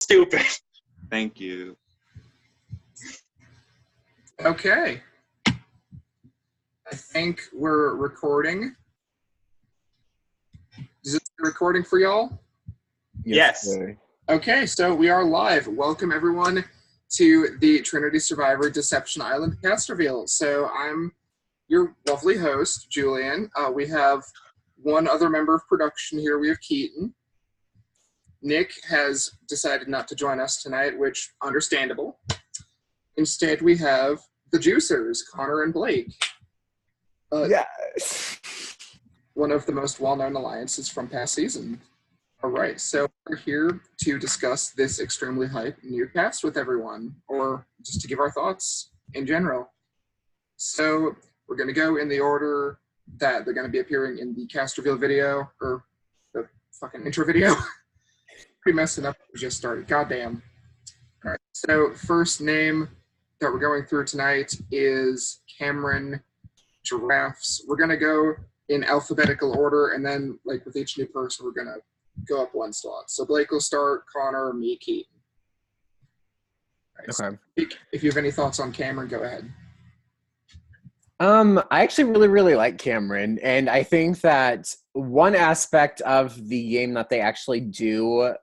stupid. Thank you. Okay. I think we're recording. Is this recording for y'all? Yes. Sir. Okay, so we are live. Welcome everyone to the Trinity Survivor Deception Island cast reveal. So I'm your lovely host, Julian. We have one other member of production here. We have Keaton. Nick has decided not to join us tonight, which understandable. Instead, we have the Juicers, Connor and Blake. Yes. One of the most well-known alliances from past season. All right, so we're here to discuss this extremely hype new cast with everyone, or just to give our thoughts in general. So we're going to go in the order that they're going to be appearing in the cast reveal video, or the fucking intro video. Pretty messing up. We just started. Goddamn. All right, so first name that we're going through tonight is Cameron Giraffes. We're going to go in alphabetical order, and then, like with each new person, we're going to go up one slot. So Blake will start, Connor, me, Keaton. Right, Okay. so if you have any thoughts on Cameron, go ahead. I actually really like Cameron, and I think that one aspect of the game that they actually do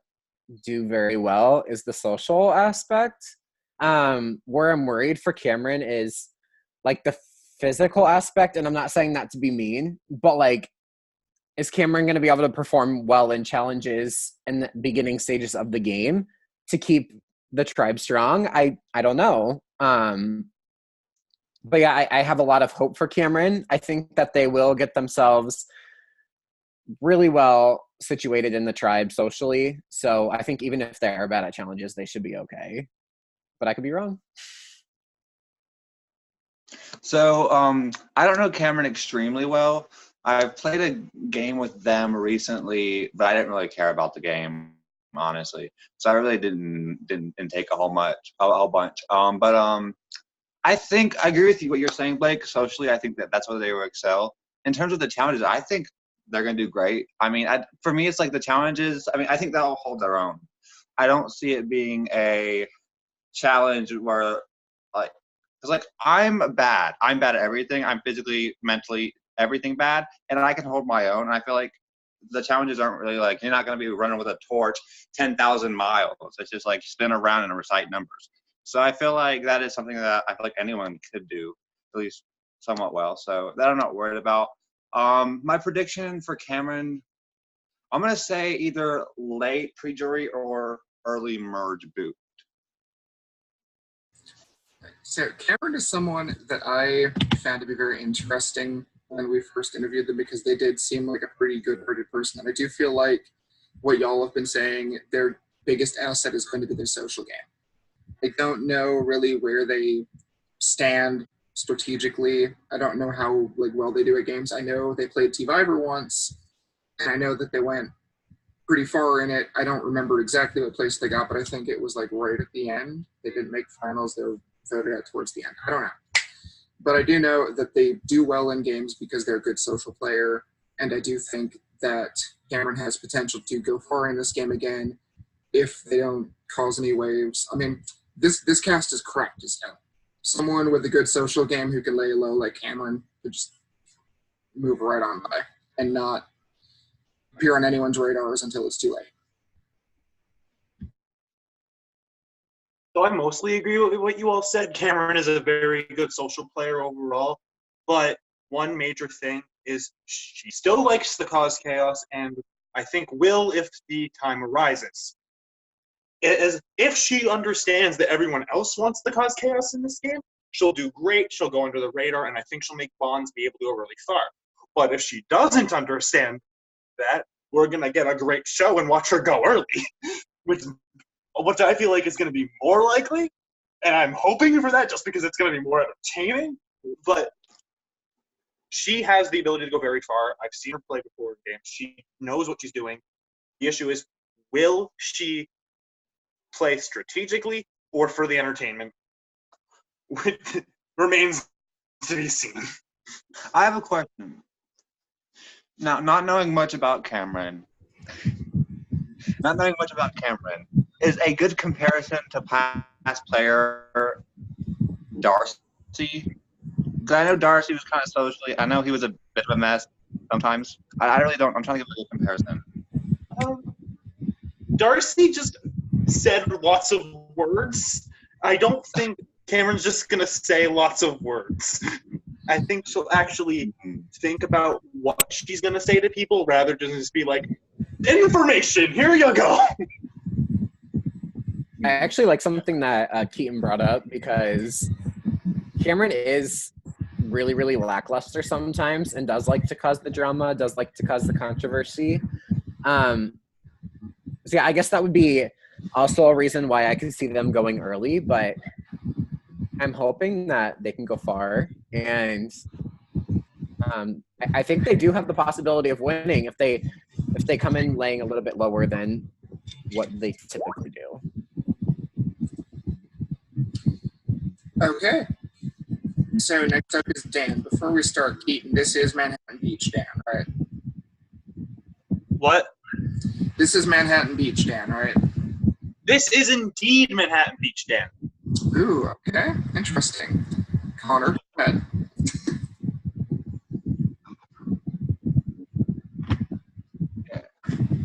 very well is the social aspect. Where I'm worried for Cameron is like the physical aspect, and I'm not saying that to be mean, but like, is Cameron going to be able to perform well in challenges in the beginning stages of the game to keep the tribe strong? I don't know. But yeah, I have a lot of hope for Cameron. I think that they will get themselves really well situated in the tribe socially. So I think even if they are bad at challenges, they should be okay. But I could be wrong. So I don't know Cameron extremely well. I've played a game with them recently, but I didn't really care about the game, honestly. So I really didn't take a whole bunch. I think I agree with you what you're saying, Blake. Socially, I think that's where they will excel. In terms of the challenges, I think they're going to do great. I mean, for me, it's like the challenges. I mean, I think they'll hold their own. I don't see it being a challenge where, like, because like I'm bad at everything. I'm physically, mentally, everything bad, and I can hold my own. And I feel like the challenges aren't really like, you're not going to be running with a torch 10,000 miles. It's just like spin around and recite numbers. So I feel like that is something that I feel like anyone could do, at least somewhat well. So that I'm not worried about. My prediction for Cameron, I'm going to say either late pre-jury or early merge boot. So Cameron is someone that I found to be very interesting when we first interviewed them, because they did seem like a pretty good-hearted person. And I do feel like what y'all have been saying, their biggest asset is going to be their social game. I don't know really where they stand strategically. I don't know how well they do at games. I know they played T-Viber once, and I know that they went pretty far in it. I don't remember exactly what place they got, but I think it was like right at the end. They didn't make finals. They were voted out towards the end. I don't know. But I do know that they do well in games because they're a good social player, and I do think that Cameron has potential to go far in this game again if they don't cause any waves. I mean, this cast is cracked as hell. Someone with a good social game who can lay low like Cameron could just move right on by and not appear on anyone's radars until it's too late. So I mostly agree with what you all said. Cameron is a very good social player overall, but one major thing is she still likes the cause chaos, and I think will if the time arises. As if she understands that everyone else wants to cause chaos in this game, she'll do great, she'll go under the radar, and I think she'll make Bonds be able to go really far. But if she doesn't understand that, we're going to get a great show and watch her go early, which I feel like is going to be more likely, and I'm hoping for that just because it's going to be more entertaining, but she has the ability to go very far. I've seen her play before in games. She knows what she's doing. The issue is, will she play strategically or for the entertainment? Which remains to be seen. I have a question. Now, not knowing much about Cameron, is a good comparison to past player Darcy. Because I know Darcy was kind of socially. I know he was a bit of a mess sometimes. I really don't. I'm trying to give a good comparison. Darcy just said lots of words. I don't think Cameron's just gonna say lots of words. I think she'll actually think about what she's gonna say to people rather than just be like, information, here you go. I actually like something that Keaton brought up, because Cameron is really, really lackluster sometimes and does like to cause the drama, does like to cause the controversy. So yeah, I guess that would be also a reason why I could see them going early, but I'm hoping that they can go far. And I think they do have the possibility of winning if they come in laying a little bit lower than what they typically do. Okay. So next up is Dan. Before we start, Keaton, this is Manhattan Beach, Dan, right? What? This is Manhattan Beach, Dan, right? This is indeed Manhattan Beach, Dan. Ooh, okay. Interesting. Connor, go ahead.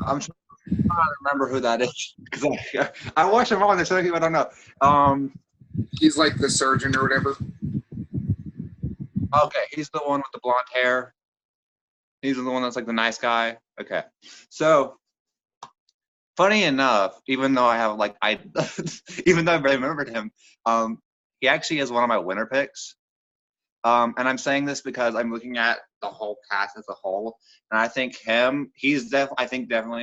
I'm trying to remember who that is because I watch them all. And there's so many people I don't know. He's like the surgeon or whatever. Okay, he's the one with the blonde hair. He's the one that's like the nice guy. Okay, so funny enough, even though even though I remembered him, he actually is one of my winner picks. And I'm saying this because I'm looking at the whole cast as a whole, and I think definitely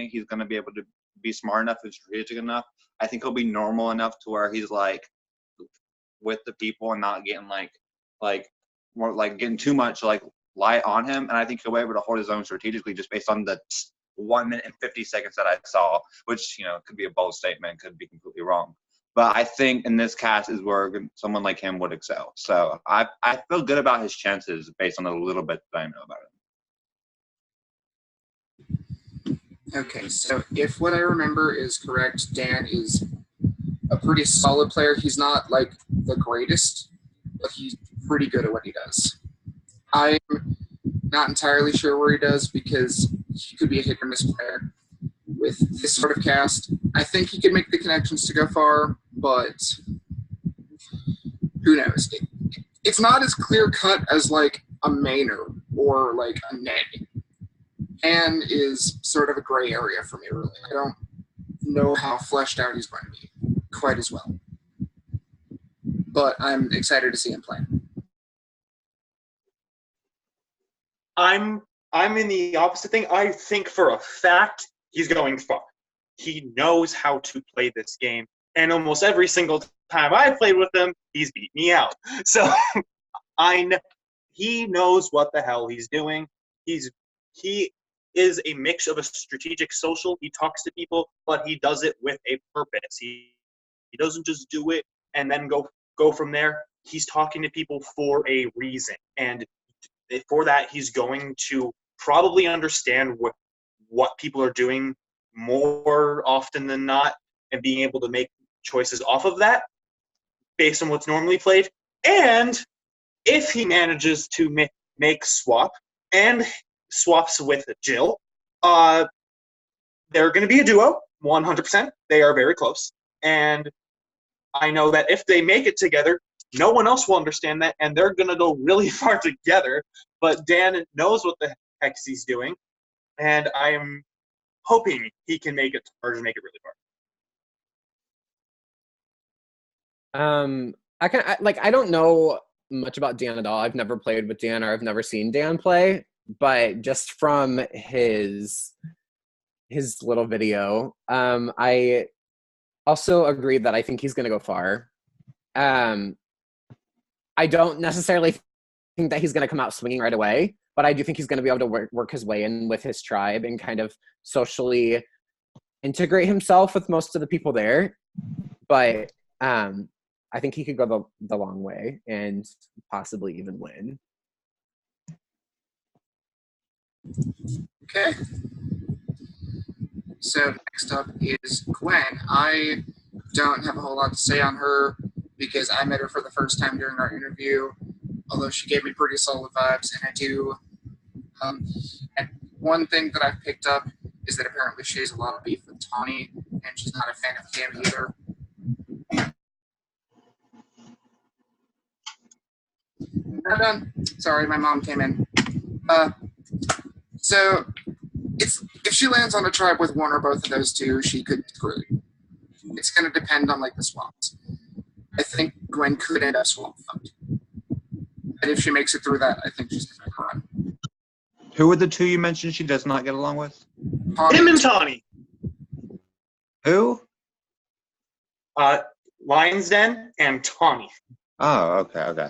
he's going to be able to be smart enough and strategic enough. I think he'll be normal enough to where he's like with the people and not getting more like getting too much like light on him. And I think he'll be able to hold his own strategically just based on the 1 minute and 50 seconds that I saw, which could be a bold statement, could be completely wrong. But I think in this cast is where someone like him would excel. So I feel good about his chances based on the little bit that I know about him. Okay, so if what I remember is correct, Dan is a pretty solid player. He's not like the greatest, but he's pretty good at what he does. I'm not entirely sure where he does because he could be a hit or miss player. With this sort of cast, I think he could make the connections to go far, but who knows? It's not as clear cut as like a Maynard or like a Ned. Dan is sort of a gray area for me, really. I don't know how fleshed out he's going to be quite as well. But I'm excited to see him play. I'm in the opposite thing. I think for a fact he's going far. He knows how to play this game, and almost every single time I played with him, he's beat me out. So he knows what the hell he's doing. He is a mix of a strategic social. He talks to people, but he does it with a purpose. He doesn't just do it and then go from there. He's talking to people for a reason, and for that, he's going to probably understand what people are doing more often than not and being able to make choices off of that based on what's normally played. And if he manages to make swap and swaps with Jill, they're going to be a duo, 100%. They are very close. And I know that if they make it together, no one else will understand that, and they're going to go really far together. But Dan knows what the heck he's doing, and I am hoping he can make it really far. I don't know much about Dan at all. I've never played with Dan, or I've never seen Dan play, but just from his little video, I also agree that I think he's going to go far. I don't necessarily think that he's going to come out swinging right away, but I do think he's going to be able to work his way in with his tribe and kind of socially integrate himself with most of the people there. But I think he could go the long way and possibly even win. Okay. So next up is Gwen. I don't have a whole lot to say on her because I met her for the first time during our interview, although she gave me pretty solid vibes, and I do. And one thing that I've picked up is that apparently she has a lot of beef with Tawny, and she's not a fan of Cam either. I'm done. Sorry, my mom came in. So if she lands on a tribe with one or both of those two, she could screw. It's going to depend on like the swaps. I think Gwen could end up swap fucked. And if she makes it through that, I think she's going to run. Who are the two you mentioned she does not get along with? Him and Tawny. Who? Lion's Den and Tawny. Oh, okay.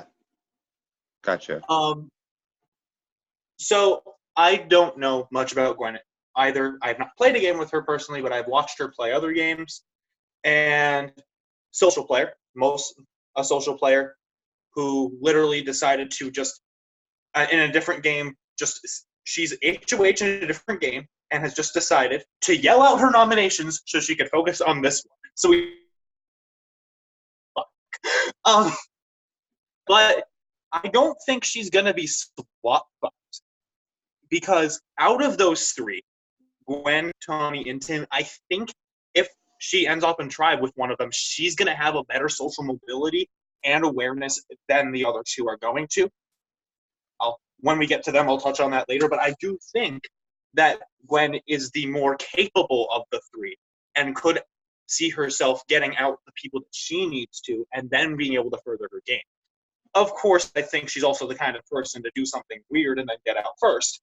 Gotcha. So I don't know much about Gwen either. I've not played a game with her personally, but I've watched her play other games. And social player, a social player who literally decided to just, in a different game, she's HOH in a different game and has just decided to yell out her nominations so she could focus on this one. So but I don't think she's going to be swap fucked because out of those three, Gwen, Tawny, and Tim, I think if she ends up in tribe with one of them, she's going to have a better social mobility and awareness than the other two are going to. When we get to them, I'll touch on that later, but I do think that Gwen is the more capable of the three and could see herself getting out the people that she needs to and then being able to further her game. Of course, I think she's also the kind of person to do something weird and then get out first,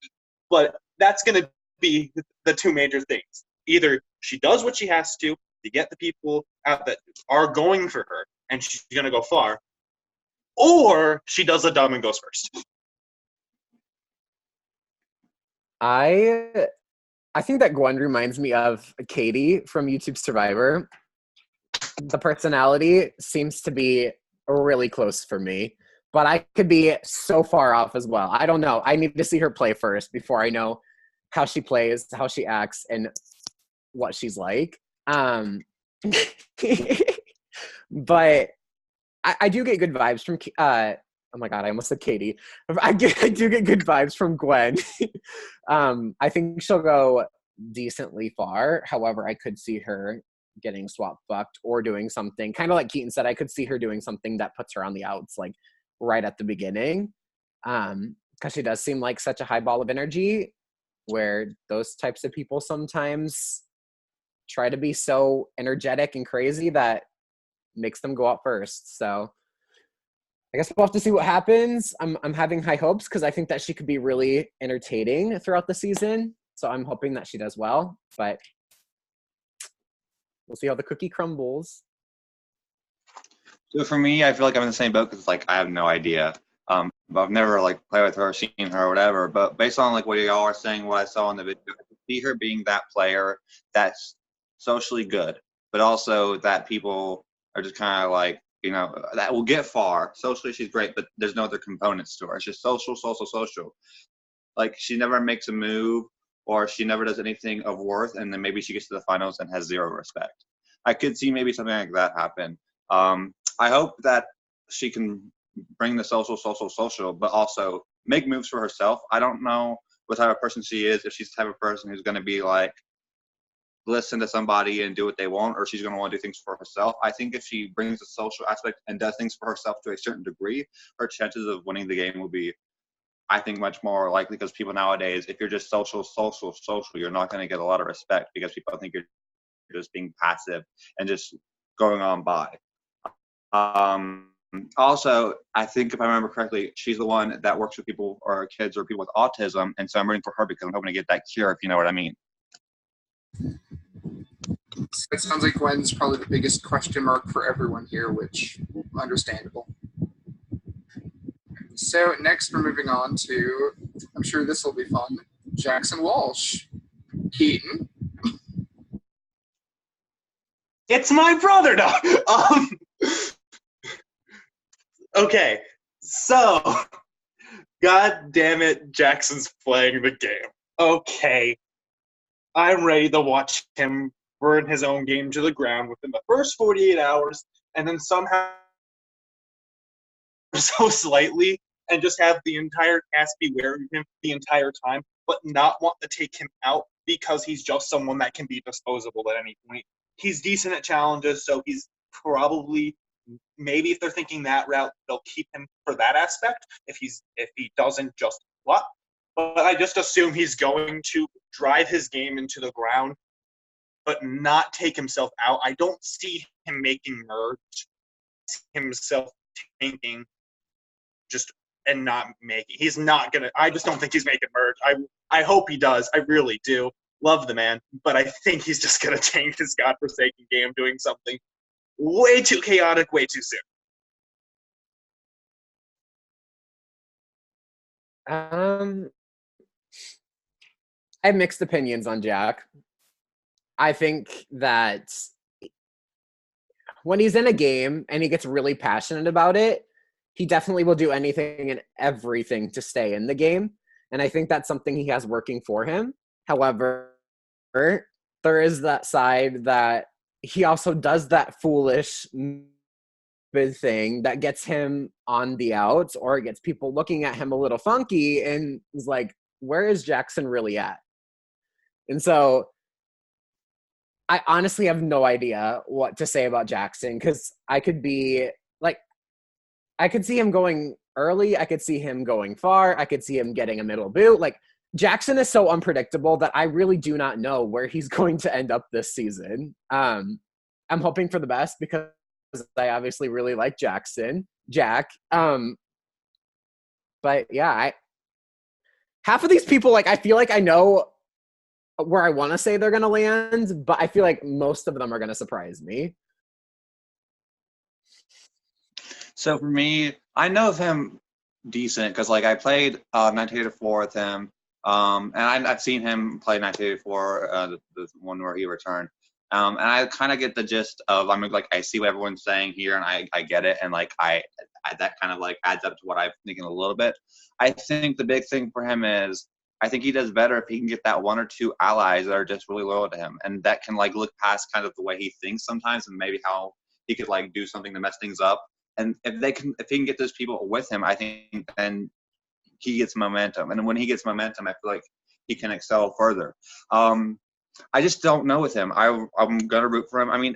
but that's going to be the two major things. Either she does what she has to get the people out that are going for her and she's going to go far, or she does a dumb and goes first. I think that Gwen reminds me of Katie from YouTube Survivor. The personality seems to be really close for me, but I could be so far off as well. I don't know. I need to see her play first before I know how she plays, how she acts, and what she's like. But I do get good vibes from oh my god, I almost said Katie. I do get good vibes from Gwen. I think she'll go decently far. However, I could see her getting swap fucked or doing something kind of like Keaton said. I could see her doing something that puts her on the outs, like right at the beginning, because she does seem like such a high ball of energy. Where those types of people sometimes try to be so energetic and crazy that makes them go out first. So I guess we'll have to see what happens. I'm having high hopes because I think that she could be really entertaining throughout the season. So I'm hoping that she does well, but we'll see how the cookie crumbles. So for me, I feel like I'm in the same boat because like I have no idea. But I've never like played with her, seen her, or whatever. But based on like what y'all are saying, what I saw in the video, I could see her being that player that's socially good, but also that people are just kind of like, you know, that will get far. Socially, she's great, but there's no other components to her. It's just social. Like she never makes a move or she never does anything of worth, and then maybe she gets to the finals and has zero respect. I could see maybe something like that happen. I hope that she can bring the social, but also make moves for herself. I don't know what type of person she is, if she's the type of person who's going to be like, listen to somebody and do what they want, or she's going to want to do things for herself. I think if she brings the social aspect and does things for herself to a certain degree, her chances of winning the game will be, I think, much more likely, because people nowadays, if you're just social, you're not going to get a lot of respect because people think you're just being passive and just going on by. Also, I think if I remember correctly, she's the one that works with people or kids or people with autism, and so I'm rooting for her because I'm hoping to get that cure, if you know what I mean. So it sounds like Gwen's probably the biggest question mark for everyone here, which understandable. So next we're moving on to, I'm sure this will be fun, Jackson Walsh. Keaton. It's my brother now. Okay, so, god damn it, Jackson's playing the game. Okay, I'm ready to watch him burn his own game to the ground within the first 48 hours, and then somehow so slightly and just have the entire cast be wary of him the entire time, but not want to take him out because he's just someone that can be disposable at any point. He's decent at challenges, so he's probably, maybe if they're thinking that route, they'll keep him for that aspect if he doesn't just flop. But I just assume he's going to drive his game into the ground, but not take himself out. I don't see him making merge, himself tanking just and not making. He's not gonna. I just don't think he's making merge. I hope he does. I really do. Love the man, but I think he's just gonna tank his godforsaken game doing something way too chaotic, way too soon. I have mixed opinions on Jack. I think that when he's in a game and he gets really passionate about it, he definitely will do anything and everything to stay in the game. And I think that's something he has working for him. However, there is that side that he also does that foolish thing that gets him on the outs or gets people looking at him a little funky and is like, where is Jackson really at? And so I honestly have no idea what to say about Jackson because I could be like, I could see him going early. I could see him going far. I could see him getting a middle boot. Like, Jackson is so unpredictable that I really do not know where he's going to end up this season. I'm hoping for the best because I obviously really like Jack. But yeah, half of these people, like, I feel like I know where I want to say they're going to land, but I feel like most of them are going to surprise me. So for me, I know of him decent because like I played 1984 with him, and I've seen him play 1984, the one where he returned, and I kind of get the gist of, I mean, like I see what everyone's saying here, and I get it, and like I that kind of like adds up to what I'm thinking a little bit. I think the big thing for him is I think he does better if he can get that one or two allies that are just really loyal to him, and that can like look past kind of the way he thinks sometimes, and maybe how he could like do something to mess things up. And if he can get those people with him, I think then he gets momentum. And when he gets momentum, I feel like he can excel further. I just don't know with him. I'm gonna root for him. I mean,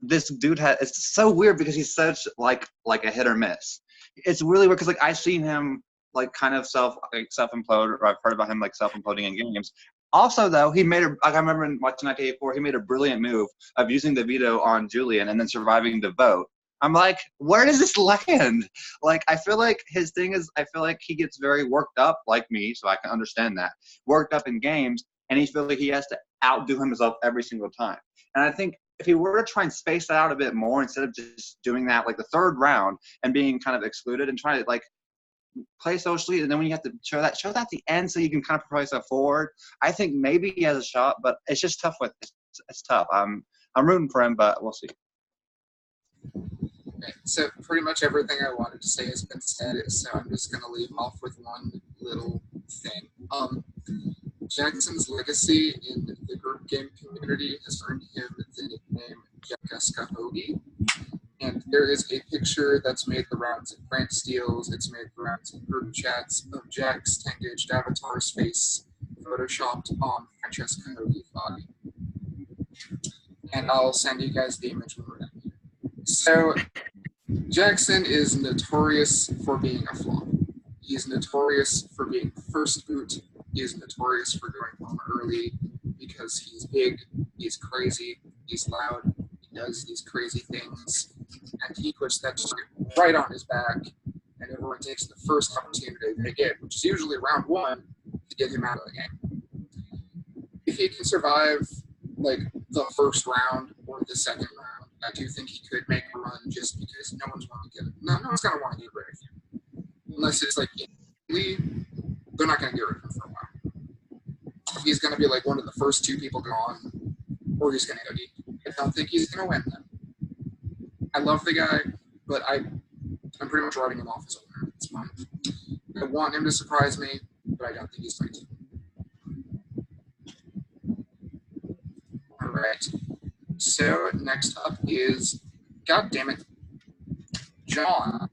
this dude it's so weird because he's such like a hit or miss. It's really weird because like I've seen him like kind of self implode, or I've heard about him like self imploding in games. Also, though, he made like I remember in watching 1984, he made a brilliant move of using the veto on Julian and then surviving the vote. I'm like, where does this land? Like, I feel like his thing is, I feel like he gets very worked up, like me, so I can understand that. Worked up in games, and he feels like he has to outdo himself every single time. And I think if he were to try and space that out a bit more, instead of just doing that, like the third round, and being kind of excluded, and trying to, like, play socially, and then when you have to show that at the end so you can kind of propel yourself forward, I think maybe he has a shot, but it's just tough. It's tough. I'm rooting for him, but we'll see. Okay, so pretty much everything I wanted to say has been said, so I'm just going to leave off with one little thing. Jackson's legacy in the group game community has earned him the nickname Jackaskahogi, and there is a picture that's made the rounds in Grant Steele's, it's made the rounds in group chats of Jack's 10-gauge avatar's face photoshopped on Francesca Hoagie body. And I'll send you guys the image when we're done. So, Jackson is notorious for being a flop. He is notorious for being first boot. He is notorious for going home early because he's big, he's crazy, he's loud, he does these crazy things, and he puts that target right on his back, and everyone takes the first opportunity they get, which is usually round one, to get him out of the game. If he can survive like the first round or the second round, I do think he could make a run just because no one's going to get rid of him. Unless it's like they're not going to get rid of him for a while. He's going to be like one of the first two people gone, or he's going to go deep. I don't think he's going to win them. I love the guy, but I'm pretty much writing him off as a winner. It's fine. I want him to surprise me, but I don't think he's going to. right. So next up is, God damn it, John.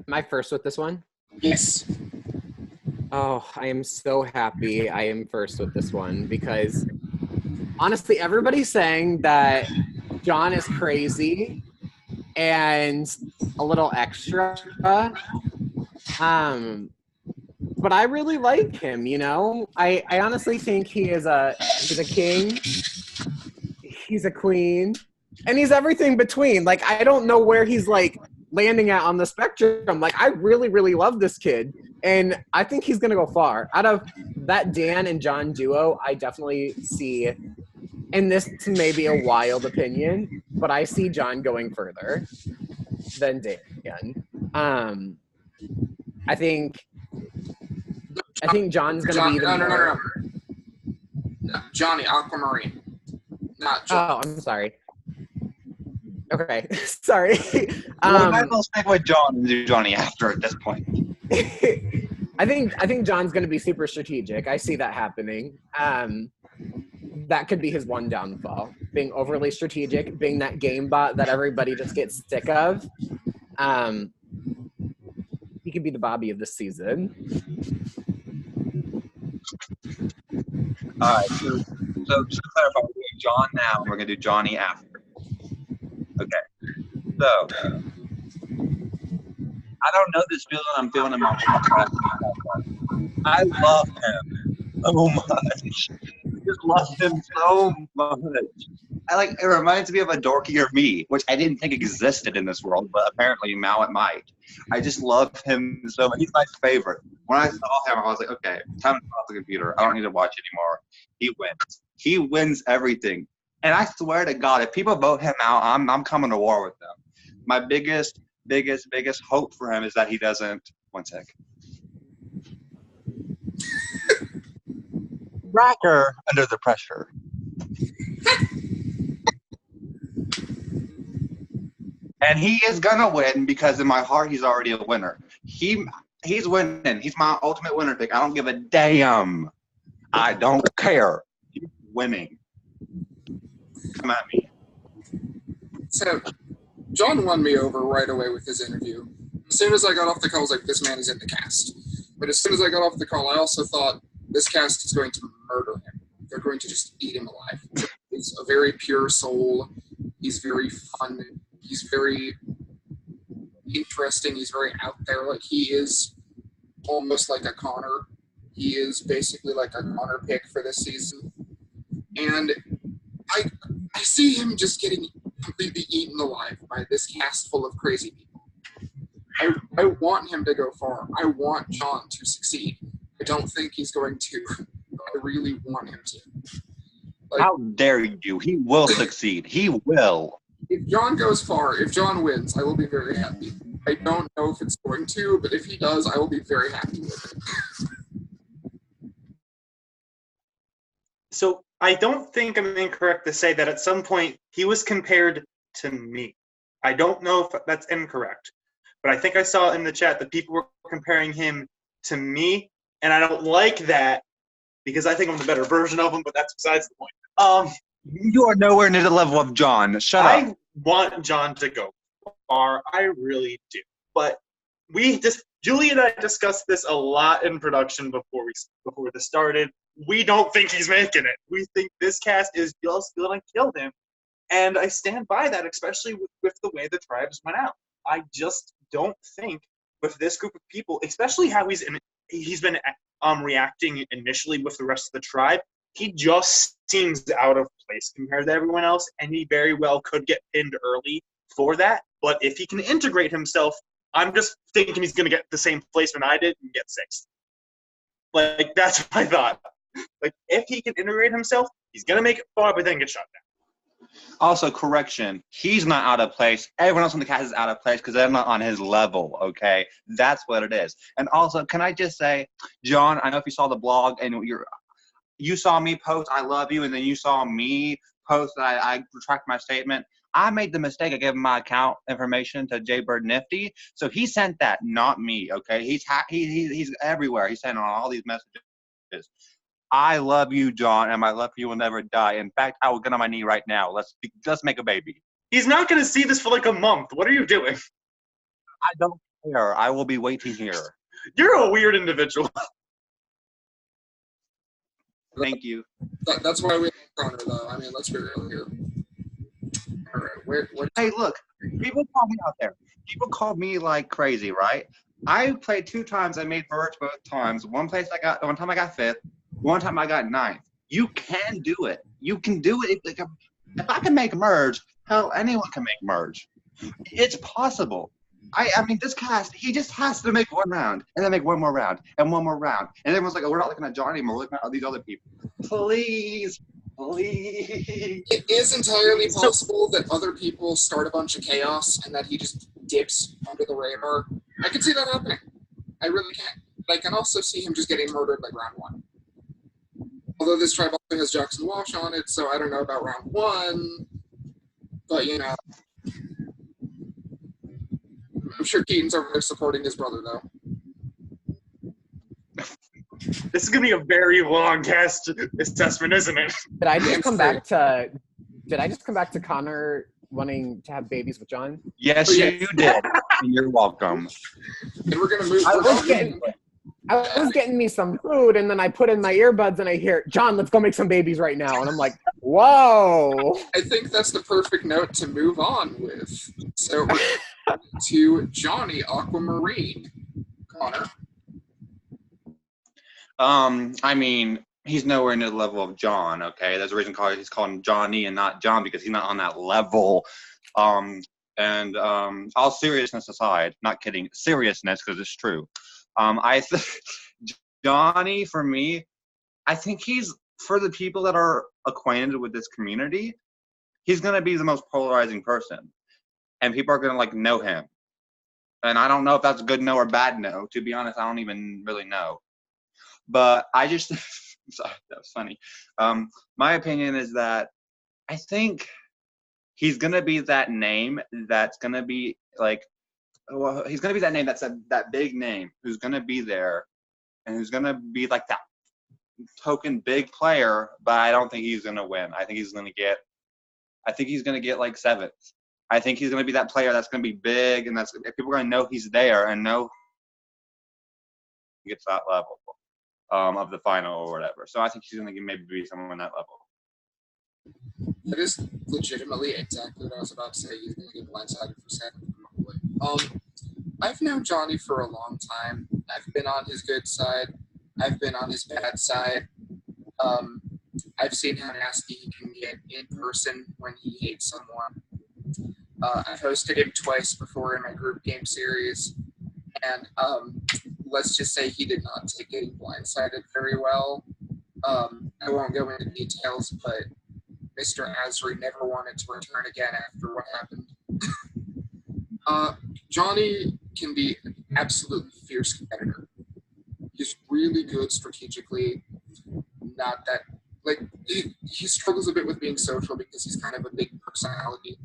Am I first with this one? Yes. Oh, I am so happy I am first with this one because honestly, everybody's saying that John is crazy and a little extra. But I really like him, you know? I honestly think he's a king, he's a queen, and he's everything between. Like, I don't know where he's like landing at on the spectrum. Like, I really, really love this kid. And I think he's gonna go far. Out of that Dan and John duo, I definitely see, and this may be a wild opinion, but I see John going further than Dan. I think John's gonna be the no. Johnny Aquamarine, not John. Oh, I'm sorry. Okay, sorry. We might as well stick with John and do Johnny after at this point. I think John's going to be super strategic. I see that happening. That could be his one downfall, being overly strategic, being that game bot that everybody just gets sick of. He could be the Bobby of the season. All right, so just to clarify, we're doing John now, and we're going to do Johnny after. Okay, so I don't know this feeling I'm feeling in my heart. I love him so much. I just love him so much. It reminds me of a dorkier me, which I didn't think existed in this world, but apparently now it might. I just love him so much. He's my favorite. When I saw him, I was like, okay, time to off the computer. I don't need to watch anymore. He wins. He wins everything. And I swear to God, if people vote him out, I'm coming to war with them. My biggest hope for him is that he doesn't. One sec. Racker under the pressure. And he is gonna win because in my heart he's already a winner. He's winning. He's my ultimate winner pick. I don't give a damn. I don't care. He's winning. Come at me. So John won me over right away with his interview. As soon as I got off the call, I was like, this man is in the cast. But as soon as I got off the call, I also thought this cast is going to murder him. They're going to just eat him alive. He's a very pure soul. He's very fun. He's very interesting. He's very out there. Like, he is almost like a Connor. He is basically like a Connor pick for this season. And I see him just getting completely eaten alive by this cast full of crazy people. I want him to go far. I want John to succeed. I don't think he's going to, but I really want him to. Like, how dare you? He will succeed. He will. If John goes far, if John wins, I will be very happy. I don't know if it's going to, but if he does, I will be very happy with it. So I don't think I'm incorrect to say that at some point he was compared to me. I don't know if that's incorrect, but I think I saw in the chat that people were comparing him to me, and I don't like that because I think I'm the better version of him, but that's besides the point. You are nowhere near the level of John. Shut up. I want John to go far. I really do. But Julie and I discussed this a lot in production before this started. We don't think he's making it. We think this cast is just going to kill him. And I stand by that, especially with the way the tribes went out. I just don't think with this group of people, especially how he's been reacting initially with the rest of the tribe, he just seems out of place compared to everyone else, and he very well could get pinned early for that. But if he can integrate himself, I'm just thinking he's going to get the same placement I did and get sixth. Like, that's my thought. Like, if he can integrate himself, he's going to make it far, but then get shot down. Also, correction, he's not out of place. Everyone else on the cast is out of place because they're not on his level, okay? That's what it is. And also, can I just say, John, I know if you saw the blog and you saw me post, I love you, and then you saw me post that I retract my statement. I made the mistake of giving my account information to Jaybird Nifty, so he sent that, not me, okay? He's everywhere. He's sending all these messages. is. I love you, John, and my love for you will never die. In fact, I will get on my knee right now. Let's make a baby. He's not going to see this for like a month. What are you doing? I don't care. I will be waiting here. You're a weird individual. Thank you. That's why we have Connor, though. I mean, let's be real here. All right, Hey, look, people call me out there. People call me like crazy, right? I played 2 times. I made merge both times. One time I got 5th. One time I got 9th. You can do it. You can do it. If I can make merge, hell, anyone can make merge. It's possible. I mean, this cast, he just has to make 1 round, and then make 1 more round, and 1 more round. And everyone's like, oh, we're not looking at John anymore. We're looking at all these other people. Please. It is entirely possible that other people start a bunch of chaos and that he just dips under the radar. I can see that happening. I really can. But I can also see him just getting murdered like round 1. Although this tribe also has Jackson Walsh on it, so I don't know about round 1. But, you know. I'm sure Keaton's over there supporting his brother, though. This is going to be a very long cast assessment, isn't it? Did I just come back to Connor wanting to have babies with John? Yes, you did. And you're welcome. And we're going to move. I was getting me some food, and then I put in my earbuds, and I hear, John, let's go make some babies right now. And I'm like, whoa. I think that's the perfect note to move on with. So we're to Johnny Aquamarine. Connor. I mean, he's nowhere near the level of John, okay? There's a reason he's called him Johnny and not John, because he's not on that level. All seriousness aside, not kidding, seriousness, because it's true. Johnny, for me, I think he's, for the people that are acquainted with this community, he's going to be the most polarizing person. And people are going to, like, know him. And I don't know if that's a good no or bad no. To be honest, I don't even really know. But I just, sorry, that was funny. My opinion is that I think he's going to be that name that's going to be like, well, he's going to be that name that's that big name who's going to be there and who's going to be like that token big player, but I don't think he's going to win. I think he's going to get like 7th. I think he's going to be that player that's going to be big, and people are going to know he's there and know he gets that level. Of the final or whatever. So I think he's going to maybe be somewhere on that level. That is legitimately exactly what I was about to say. He's going to get blindsided for 7th, probably. I've known Johnny for a long time. I've been on his good side. I've been on his bad side. I've seen how nasty he can get in person when he hates someone. I've hosted him twice before in my group game series. And let's just say he did not take getting blindsided very well. I won't go into details, but Mr. Asri never wanted to return again after what happened. Johnny can be an absolutely fierce competitor. He's really good strategically. Not that, like, he struggles a bit with being social because he's kind of a big personality.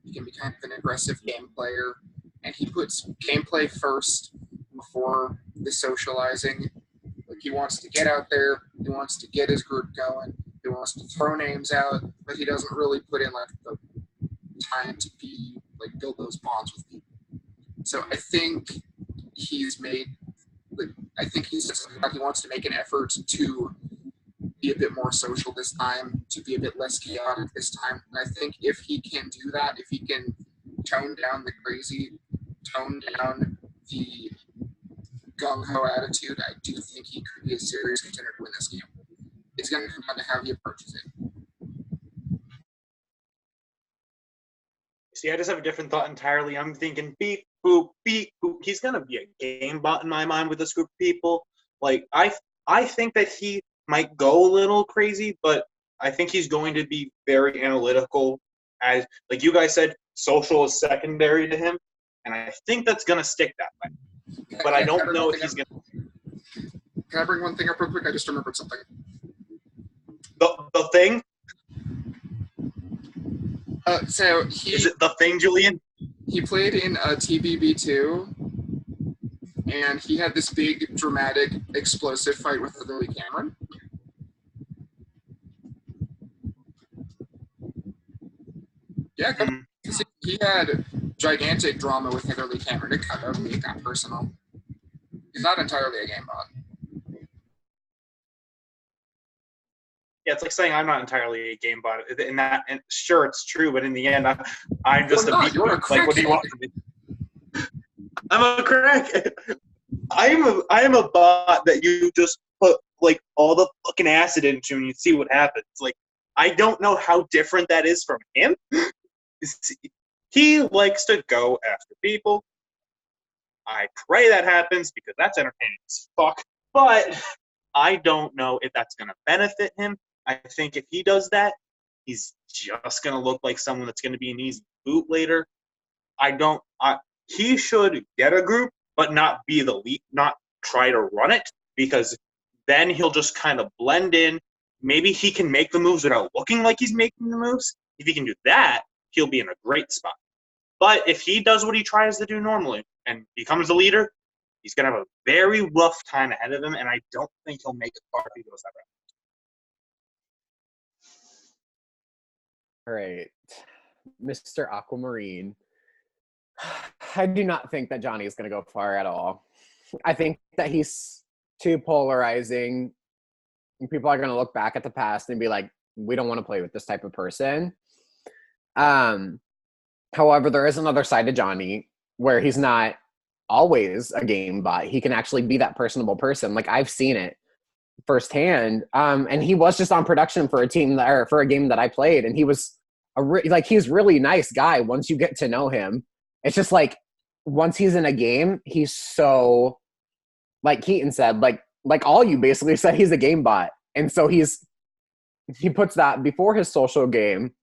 He can be kind of an aggressive game player. And he puts gameplay first before the socializing. Like, he wants to get out there, he wants to get his group going, he wants to throw names out, but he doesn't really put in like the time to build those bonds with people. So I think he's just he wants to make an effort to be a bit more social this time, to be a bit less chaotic this time. And I think if he can do that, if he can tone down the crazy, tone down the gung-ho attitude, I do think he could be a serious contender to win this game. It's going to come down to how he approaches it. See, I just have a different thought entirely. I'm thinking beep, boop, beep, boop. He's going to be a game bot in my mind with this group of people. Like, I think that he might go a little crazy, but I think he's going to be very analytical. As, like you guys said, social is secondary to him. And I think that's going to stick that way. But I don't know if he's going to. Can I bring one thing up real quick? I just remembered something. The thing? Is it the thing, Julian? He played in TBB2, and he had this big, dramatic, explosive fight with Lily Cameron. Yeah, he had gigantic drama with Heather Lee Cameron. It got personal. He's not entirely a game bot. Yeah, it's like saying I'm not entirely a game bot, and sure, it's true, but in the end, I'm just a beat. Like, what do you want from me? I'm a crack. I am a bot that you just put like all the fucking acid into and you see what happens. Like, I don't know how different that is from him. He likes to go after people. I pray that happens because that's entertaining as fuck. But I don't know if that's going to benefit him. I think if he does that, he's just going to look like someone that's going to be an easy boot later. He should get a group, but not be the lead, not try to run it, because then he'll just kind of blend in. Maybe he can make the moves without looking like he's making the moves. If he can do that, he'll be in a great spot. But if he does what he tries to do normally and becomes the leader, he's going to have a very rough time ahead of him, and I don't think he'll make it far if he goes that route. All right, Mr. Aquamarine. I do not think that Johnny is going to go far at all. I think that he's too polarizing. And people are going to look back at the past and be like, we don't want to play with this type of person. However, there is another side to Johnny where he's not always a game bot. He can actually be that personable person. Like, I've seen it firsthand. And he was just on production for a team for a game that I played, and he was he's really nice guy once you get to know him. It's just like once he's in a game, he's so, like Keaton said, like all you basically said, he's a game bot. And so he puts that before his social game.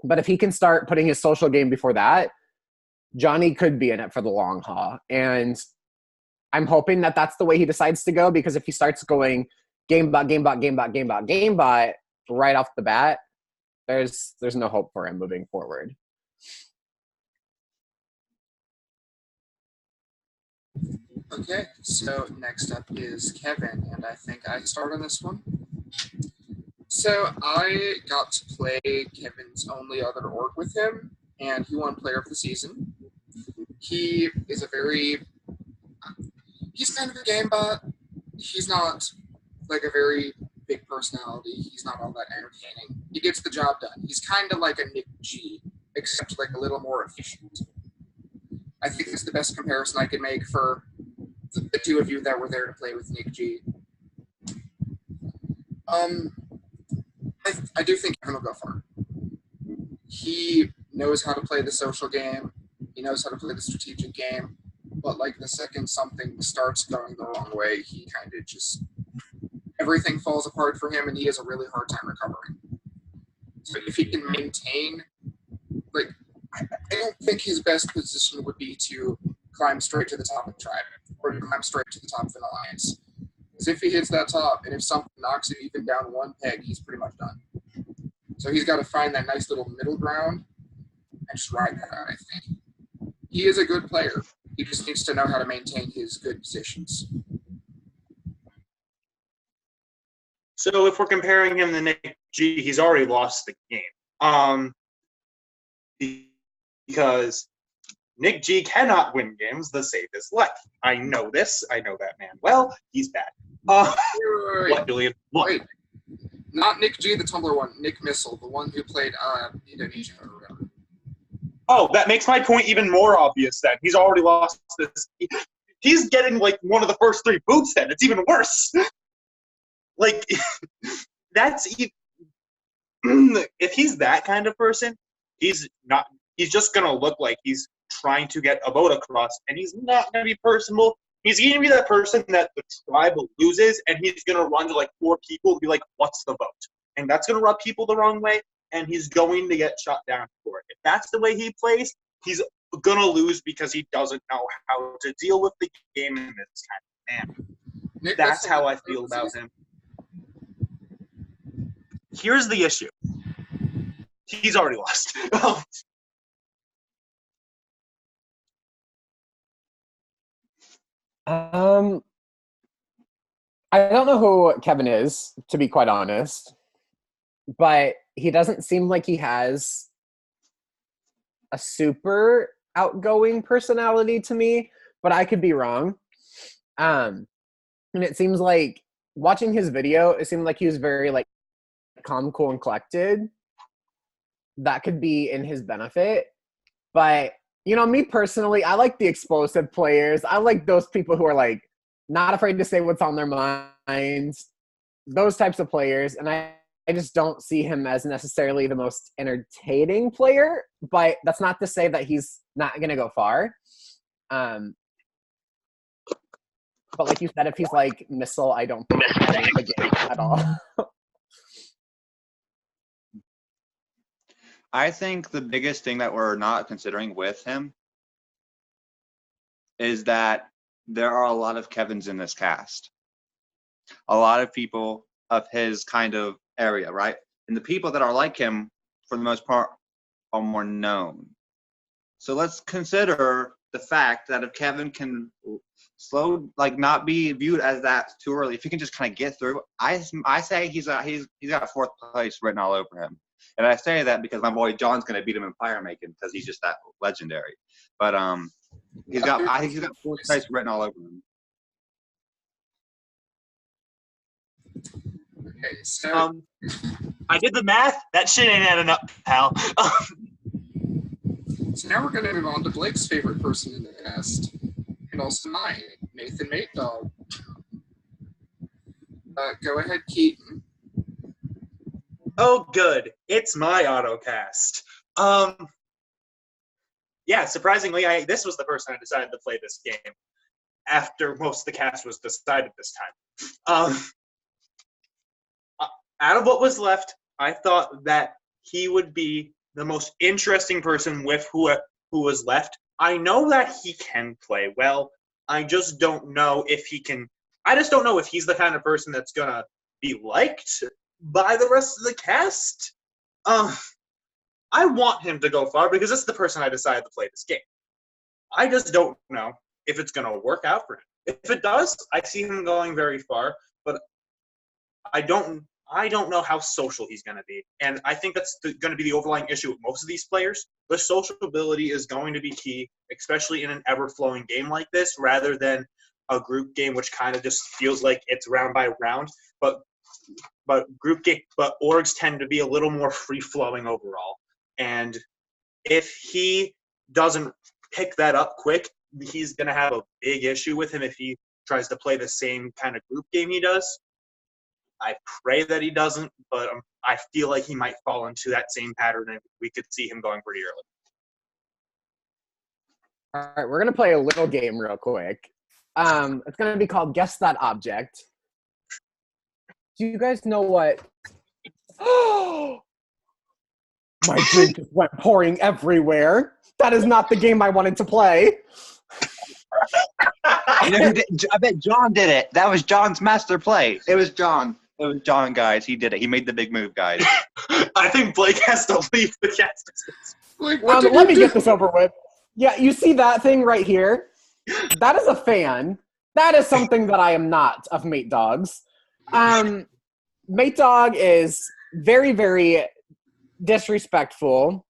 But if he can start putting his social game before that, Johnny could be in it for the long haul. And I'm hoping that that's the way he decides to go, because if he starts going game bot right off the bat, there's no hope for him moving forward. Okay, so next up is Kevin, and I think I start on this one. So I got to play Kevin's only other org with him, and he won Player of the Season. He is he's kind of a game bot. He's not like a very big personality. He's not all that entertaining. He gets the job done. He's kind of like a Nick G, except like a little more efficient. I think it's the best comparison I could make for the two of you that were there to play with Nick G. I do think Kevin will go far. He knows how to play the social game. He knows how to play the strategic game. But like the second something starts going the wrong way, he kind of just, everything falls apart for him, and he has a really hard time recovering. So if he can maintain, like, I don't think his best position would be to climb straight to the top of Tribe or to climb straight to the top of an alliance. Because if he hits that top, and if something knocks him even down one peg, he's pretty much done. So he's got to find that nice little middle ground and just ride that out, I think. He is a good player. He just needs to know how to maintain his good positions. So if we're comparing him to Nick G, he's already lost the game. Because Nick G cannot win games the safest life. I know this. I know that man well. He's bad. What, Julian? What? Wait. Not Nick G, the Tumblr one. Nick Missile, the one who played Indonesia or whatever. Oh, that makes my point even more obvious then. He's already lost this. He's getting, like, one of the first 3 boots then. It's even worse. Like, if he's that kind of person, he's just going to look like he's trying to get a vote across, and he's not going to be personable. He's going to be that person that the tribe loses, and he's going to run to, like, 4 people and be like, what's the vote? And that's going to rub people the wrong way, and he's going to get shut down for it. If that's the way he plays, he's going to lose because he doesn't know how to deal with the game in this kind of manner. That's how I feel about him. Here's the issue. He's already lost. Um, I don't know who Kevin is, to be quite honest, but he doesn't seem like he has a super outgoing personality to me, but I could be wrong. And it seems like watching his video, it seemed like he was very like calm, cool, and collected. That could be in his benefit. But me personally, I like the explosive players. I like those people who are like not afraid to say what's on their minds. Those types of players, and I just don't see him as necessarily the most entertaining player. But that's not to say that he's not going to go far. But like you said, if he's like Missile, I don't think he's playing the game at all. I think the biggest thing that we're not considering with him is that there are a lot of Kevins in this cast. A lot of people of his kind of area, right? And the people that are like him, for the most part, are more known. So let's consider the fact that if Kevin can not be viewed as that too early, if he can just kind of get through, I say he's got fourth place written all over him. And I say that because my boy John's going to beat him in fire making because he's just that legendary. But I think he's got fourth place written all over him. Okay, so I did the math. That shit ain't adding up, pal. So now we're going to move on to Blake's favorite person in the cast, and also mine, Nathan Mate Dog. Go ahead, Keaton. Oh, good. It's my autocast. Yeah, surprisingly, this was the person I decided to play this game after most of the cast was decided this time. Out of what was left, I thought that he would be the most interesting person with who was left. I know that he can play well. I just don't know if he can. I just don't know if he's the kind of person that's gonna be liked by the rest of the cast. I want him to go far because it's the person I decided to play this game. I just don't know if it's gonna work out for him. If it does, I see him going very far, but I don't know how social he's going to be. And I think that's going to be the overlying issue with most of these players. The social ability is going to be key, especially in an ever-flowing game like this, rather than a group game, which kind of just feels like it's round by round. But orgs tend to be a little more free-flowing overall. And if he doesn't pick that up quick, he's going to have a big issue with him if he tries to play the same kind of group game he does. I pray that he doesn't, but I feel like he might fall into that same pattern, and we could see him going pretty early. All right, we're going to play a little game real quick. It's going to be called Guess That Object. Do you guys know what? My drink just went pouring everywhere. That is not the game I wanted to play. I bet John did it. That was John's master play. It was John. It was John, guys. He did it. He made the big move, guys. I think Blake has to leave the cast. Blake, Let me get this over with. Yeah, you see that thing right here? That is a fan. That is something that I am not of Mate Dogs. Mate Dog is very, very disrespectful.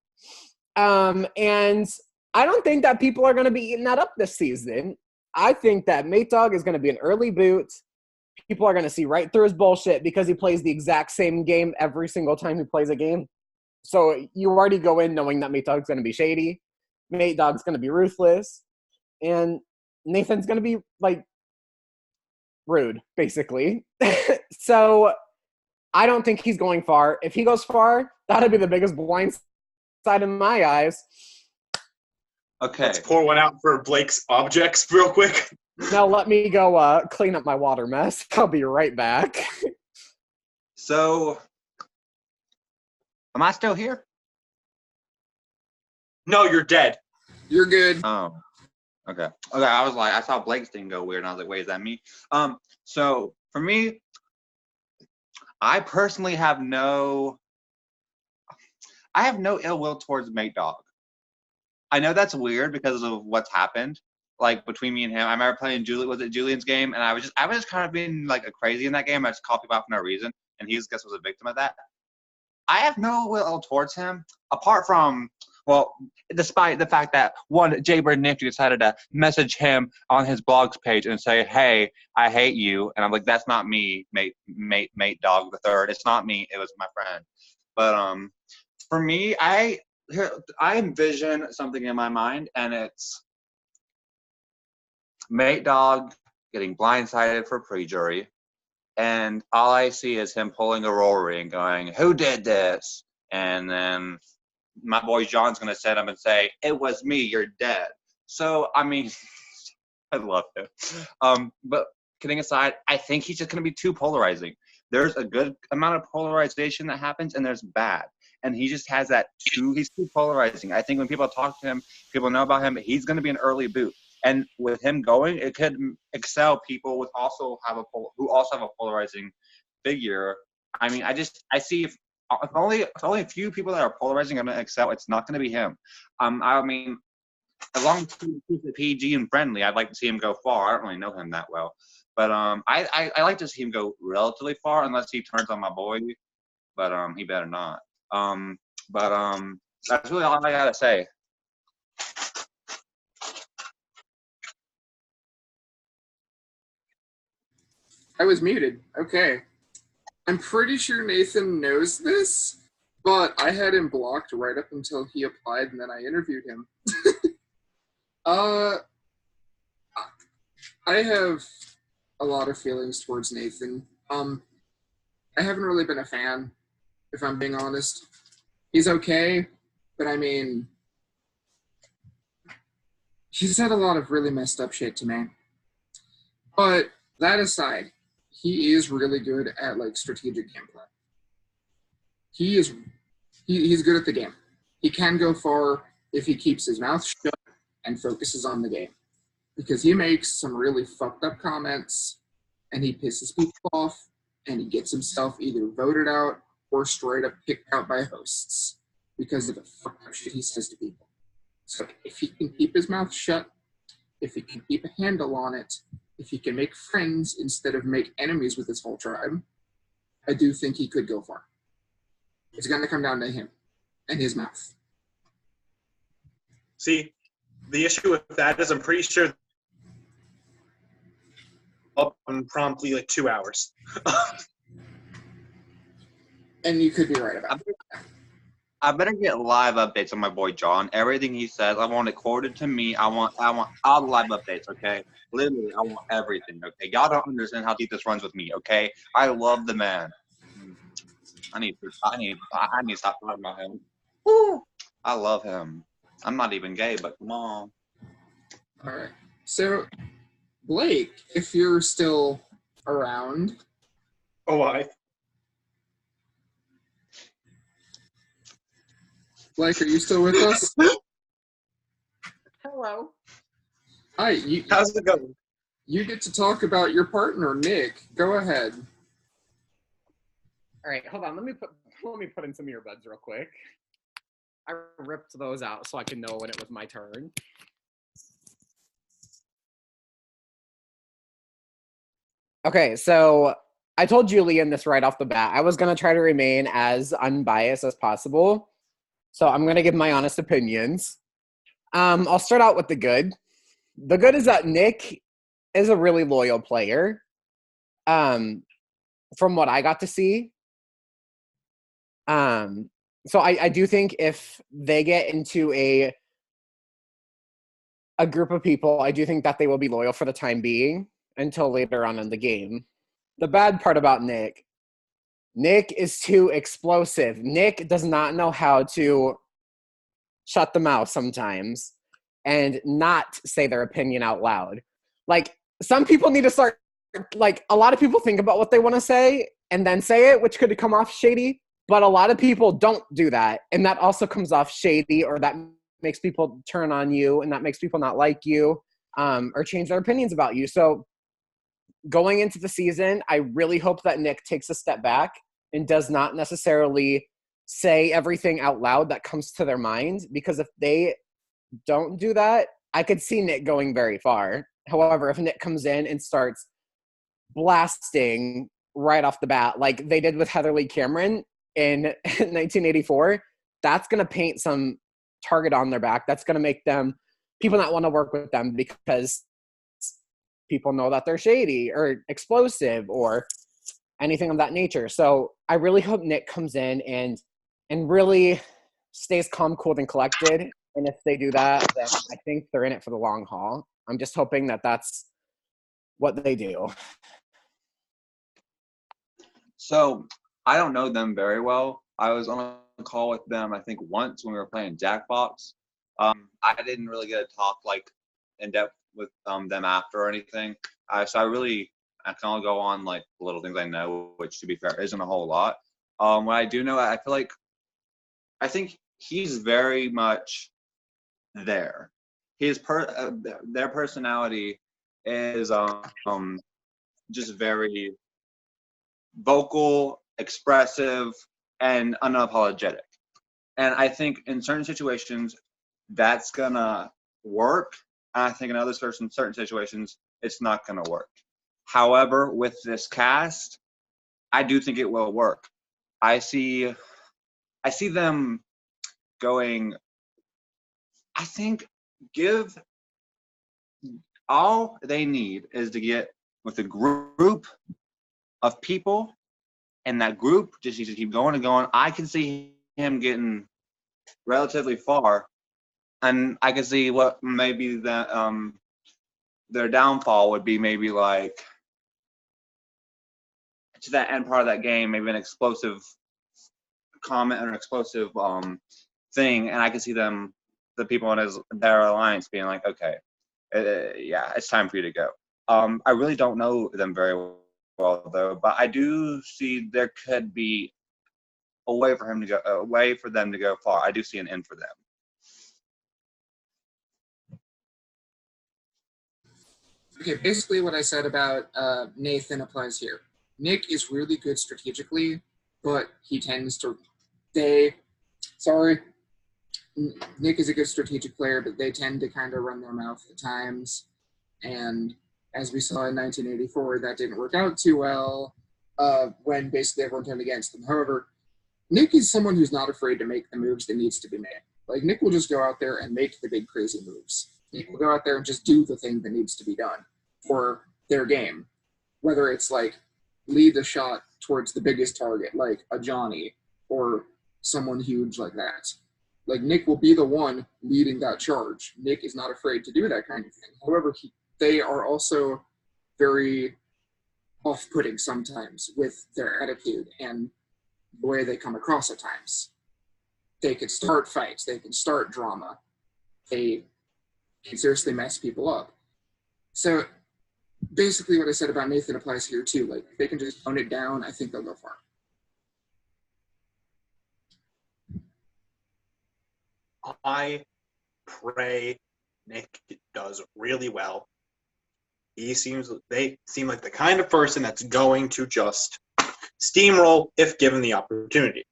And I don't think that people are going to be eating that up this season. I think that Mate Dog is going to be an early boot. People are going to see right through his bullshit because he plays the exact same game every single time he plays a game. So you already go in knowing that Mate Dog's going to be shady. Mate Dog's going to be ruthless. And Nathan's going to be, like, rude, basically. So I don't think he's going far. If he goes far, that'll be the biggest blind side in my eyes. Okay. Let's pour one out for Blake's objects real quick. Now let me go clean up my water mess. I'll be right back. So, am I still here? No, you're dead. You're good. Oh, okay. Okay, I was like, I saw Blake's thing go weird, and I was like, wait, is that me? So for me, I personally have no ill will towards Mate Dog. I know that's weird because of what's happened. like between me and him. I remember playing Julian's game, and I was just kind of being like a crazy in that game. I just called people out for no reason, and he was a victim of that. I have no will towards him, apart from, well, despite the fact that one, Jaybird Nifty decided to message him on his blog's page and say, "Hey, I hate you," and I'm like, "That's not me, mate, dog the third. It's not me. It was my friend." But for me, I envision something in my mind, and it's mate dog getting blindsided for pre-jury. And all I see is him pulling a Rory and going, "Who did this?" And then my boy John's going to set him and say, "It was me, you're dead." So, I mean, I love him. But kidding aside, I think he's just going to be too polarizing. There's a good amount of polarization that happens, and there's bad. And he just has he's too polarizing. I think when people talk to him, people know about him, he's going to be an early boot. And with him going, it could excel people who also have a polarizing figure. I mean, I see if only a few people that are polarizing are going to excel, it's not going to be him. I mean, as long as he's PG and friendly, I'd like to see him go far. I don't really know him that well, but I like to see him go relatively far, unless he turns on my boy. But he better not. That's really all I gotta say. I was muted. Okay. I'm pretty sure Nathan knows this, but I had him blocked right up until he applied, and then I interviewed him. I have a lot of feelings towards Nathan. I haven't really been a fan, if I'm being honest. He's okay, but I mean, he's had a lot of really messed up shit to me. But that aside, he is really good at like strategic gameplay. He's good at the game. He can go far if he keeps his mouth shut and focuses on the game. Because he makes some really fucked up comments, and he pisses people off, and he gets himself either voted out or straight up kicked out by hosts because of the fucked up shit he says to people. So if he can keep his mouth shut, if he can keep a handle on it, if he can make friends instead of make enemies with his whole tribe, I do think he could go far. It's going to come down to him and his mouth. See, the issue with that is I'm pretty sure up in promptly like 2 hours. And you could be right about it. I better get live updates on my boy John. Everything he says, I want it quoted to me. I want all the live updates, okay? Literally, I want everything, okay? Y'all don't understand how deep this runs with me, okay? I love the man. I need to stop talking about him. Woo! I love him. I'm not even gay, but come on. All right. So, Blake, if you're still around. Oh, I. Blake, are you still with us? Hello. Hi. How's it going? You get to talk about your partner, Nick. Go ahead. All right, hold on. Let me put in some earbuds real quick. I ripped those out so I can know when it was my turn. Okay, so I told Julian this right off the bat. I was going to try to remain as unbiased as possible. So I'm going to give my honest opinions. I'll start out with the good. The good is that Nick is a really loyal player. From what I got to see. So I do think if they get into a group of people, I do think that they will be loyal for the time being until later on in the game. The bad part about Nick is too explosive. Nick does not know how to shut the mouth sometimes and not say their opinion out loud. Like, some people need to start, like, a lot of people think about what they want to say and then say it, which could come off shady, but a lot of people don't do that, and that also comes off shady, or that makes people turn on you, and that makes people not like you, or change their opinions about you. So going into the season, I really hope that Nick takes a step back and does not necessarily say everything out loud that comes to their mind, because if they don't do that, I could see Nick going very far. However, if Nick comes in and starts blasting right off the bat, like they did with Heather Lee Cameron in 1984, that's going to paint some target on their back. That's going to make them people not want to work with them because people know that they're shady or explosive or anything of that nature. So I really hope Nick comes in and really stays calm, cool, and collected. And if they do that, then I think they're in it for the long haul. I'm just hoping that that's what they do. So I don't know them very well. I was on a call with them, I think, once when we were playing Jackbox. I didn't really get to talk like in depth with them after or anything. So I can only go on like the little things I know, which to be fair isn't a whole lot. What I do know, I think he's very much there. Their personality is just very vocal, expressive, and unapologetic. And I think in certain situations, that's gonna work. And I think in certain situations, it's not gonna work. However, with this cast, I do think it will work. I see them going. I think give all they need is to get with a group of people, and that group just needs to keep going and going. I can see him getting relatively far, and I can see what maybe that their downfall would be, maybe like to that end part of that game, maybe an explosive comment or an explosive thing, and I can see them, the people in their alliance, being like, okay, yeah, it's time for you to go. I really don't know them very well though, but I do see there could be a way for them to go far. I do see an end for them. Okay, basically what I said about Nathan applies here. Nick is really good strategically, but he tends to Nick is a good strategic player, but they tend to kind of run their mouth at times. And as we saw in 1984, that didn't work out too well when basically everyone turned against them. However, Nick is someone who's not afraid to make the moves that needs to be made. Like, Nick will just go out there and make the big crazy moves. Nick will go out there and just do the thing that needs to be done for their game. Whether it's like lead the shot towards the biggest target, like a Johnny, or someone huge like that. Like, Nick will be the one leading that charge. Nick is not afraid to do that kind of thing. However, they are also very off-putting sometimes with their attitude and the way they come across at times. They could start fights. They can start drama. They can seriously mess people up. So basically what I said about Nathan applies here too. Like, if they can just tone it down, I think they'll go far. I pray Nick does really well. They seem like the kind of person that's going to just steamroll if given the opportunity.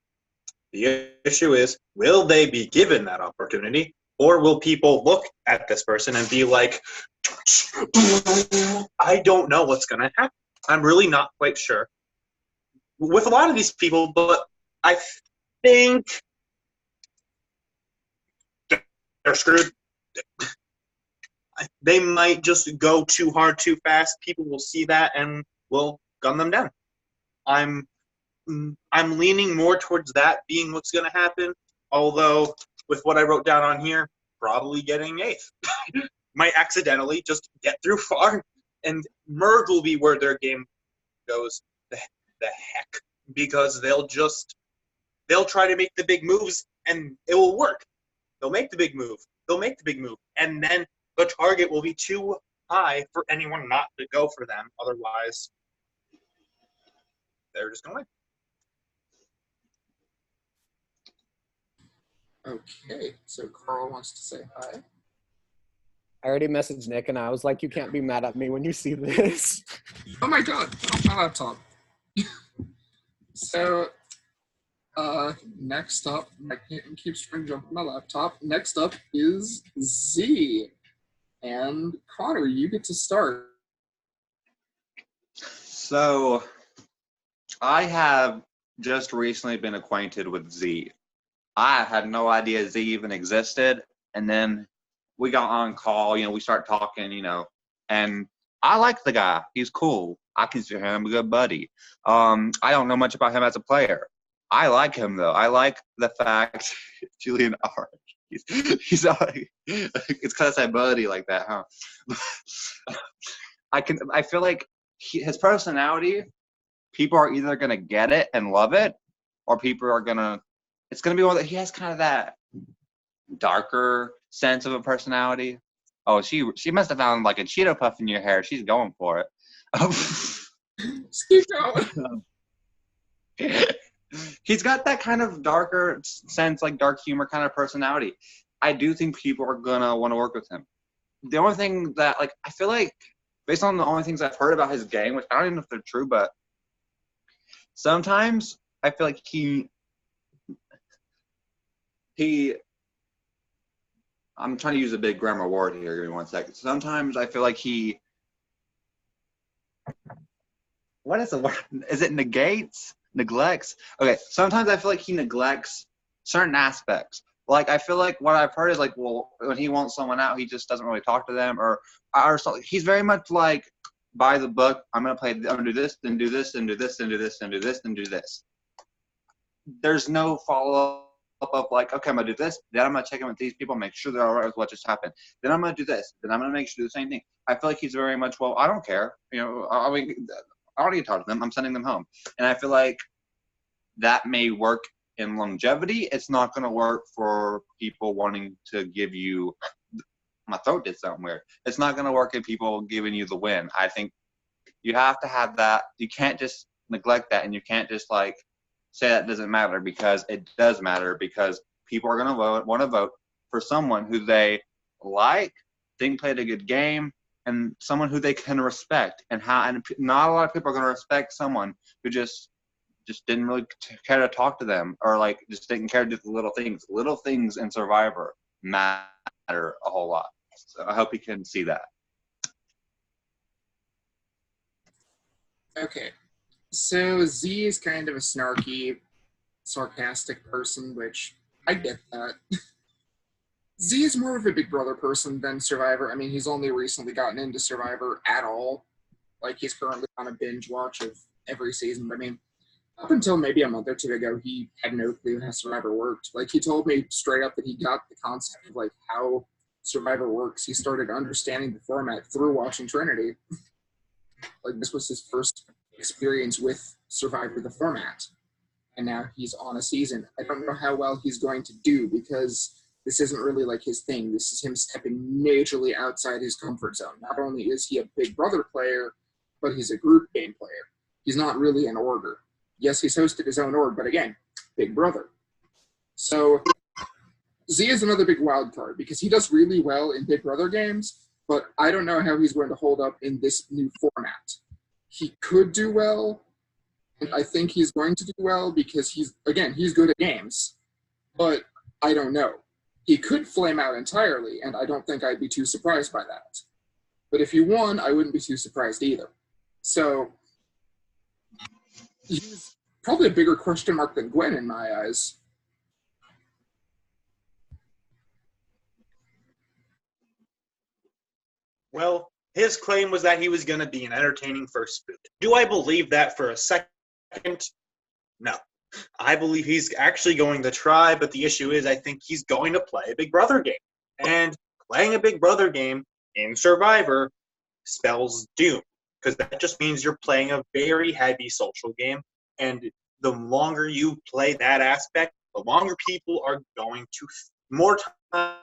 The issue is, will they be given that opportunity, or will people look at this person and be like, I don't know what's going to happen. I'm really not quite sure with a lot of these people, but I think they're screwed. They might just go too hard, too fast. People will see that and will gun them down. I'm leaning more towards that being what's going to happen, although with what I wrote down on here, probably getting 8th. Might accidentally just get through far, and Merge will be where their game goes the heck, because they'll try to make the big moves, and it will work. They'll make the big move, and then the target will be too high for anyone not to go for them. Otherwise, they're just going to win. Okay, so Carl wants to say hi. I already messaged Nick, and I was like, you can't be mad at me when you see this. Oh my god, my laptop. So, next up, I can't keep spring jumping my laptop. Next up is Z. And Connor, you get to start. So, I have just recently been acquainted with Z. I had no idea Z even existed, and then we got on call. We start talking. And I like the guy. He's cool. I consider him a good buddy. I don't know much about him as a player. I like him though. I like the fact Julian Orange. He's it's because I said buddy like that, huh? I feel like his personality. People are either gonna get it and love it, or people are gonna. It's gonna be one that he has kind of that darker sense of a personality. Oh, she must have found like a Cheeto puff in your hair. She's going for it. Just keep going. He's got that kind of darker sense, like dark humor kind of personality. I do think people are gonna want to work with him. The only thing that, like, I feel like, based on the only things I've heard about his game, which I don't even know if they're true, but sometimes I feel like he I'm trying to use a big grammar word here. Give me 1 second. Sometimes I feel like what is the word? Is it negates? Neglects? Okay. Sometimes I feel like he neglects certain aspects. Like, I feel like what I've heard is like, well, when he wants someone out, he just doesn't really talk to them, or so. He's very much like, by the book. I'm gonna do this, then do this, then do this, then do this, then do this, then do this. There's no follow up of like, okay, I'm gonna do this, then I'm gonna check in with these people, make sure they're all right with what just happened. Then I'm gonna do this, then I'm gonna make sure do the same thing. I feel like he's very much, well, I don't care. I mean, I don't need to talk to them. I'm sending them home, and I feel like that may work in longevity. It's not gonna work for people wanting to give you. My throat did something weird. It's not gonna work if people giving you the win. I think you have to have that. You can't just neglect that, and you can't just like say that doesn't matter, because it does matter, because people are going to want to vote for someone who they like, think played a good game, and someone who they can respect. And not a lot of people are going to respect someone who just didn't really care to talk to them, or like just didn't care to do the little things. Little things in Survivor matter a whole lot. So I hope you can see that. Okay. So Z is kind of a snarky, sarcastic person, which I get that. Z is more of a Big Brother person than Survivor. I mean, he's only recently gotten into Survivor at all. Like, he's currently on a binge watch of every season. But I mean, up until maybe a month or two ago, he had no clue how Survivor worked. Like, he told me straight up that he got the concept of, like, how Survivor works. He started understanding the format through watching Trinity. Like, this was his first experience with Survivor, the format. And now he's on a season. I don't know how well he's going to do, because this isn't really like his thing. This is him stepping majorly outside his comfort zone. Not only is he a Big Brother player, but he's a group game player. He's not really an order. Yes, he's hosted his own org, but again, Big Brother. So Z is another big wild card, because he does really well in Big Brother games, but I don't know how he's going to hold up in this new format. He could do well, and I think he's going to do well, because he's good at games, but I don't know. He could flame out entirely, and I don't think I'd be too surprised by that. But if he won, I wouldn't be too surprised either. So he's probably a bigger question mark than Gwen in my eyes. Well, his claim was that he was going to be an entertaining first food. Do I believe that for a second? No. I believe he's actually going to try, but the issue is I think he's going to play a Big Brother game. And playing a Big Brother game in Survivor spells doom, because that just means you're playing a very heavy social game, and the longer you play that aspect, the longer people are going to, more time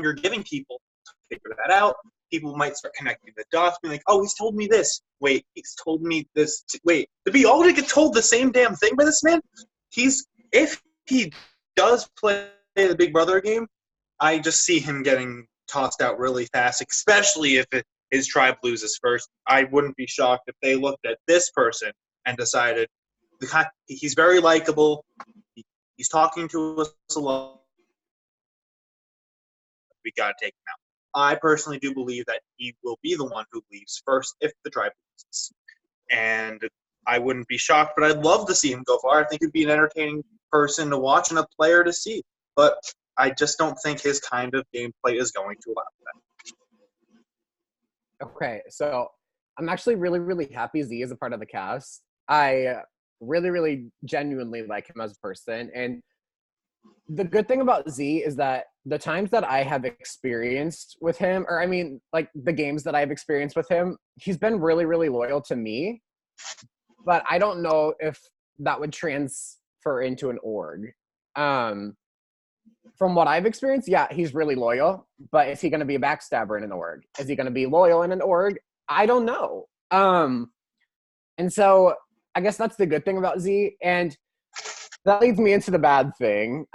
you're giving people to figure that out. People might start connecting the dots, being like, oh, he's told me this. Wait, he's told me this. Wait, to be all to get told the same damn thing by this man? If he does play the Big Brother game, I just see him getting tossed out really fast, especially if his tribe loses first. I wouldn't be shocked if they looked at this person and decided, he's very likable, he's talking to us a lot, we got to take him out. I personally do believe that he will be the one who leaves first if the tribe loses. And I wouldn't be shocked, but I'd love to see him go far. I think he'd be an entertaining person to watch and a player to see. But I just don't think his kind of gameplay is going to allow that. Okay, so I'm actually really, really happy Z is a part of the cast. I really, really genuinely like him as a person. And the good thing about Z is that the times that I have experienced with him, or I mean, like the games that I've experienced with him, he's been really, really loyal to me. But I don't know if that would transfer into an org. From what I've experienced, yeah, he's really loyal. But is he going to be a backstabber in an org? Is he going to be loyal in an org? I don't know. And so I guess that's the good thing about Z. And that leads me into the bad thing.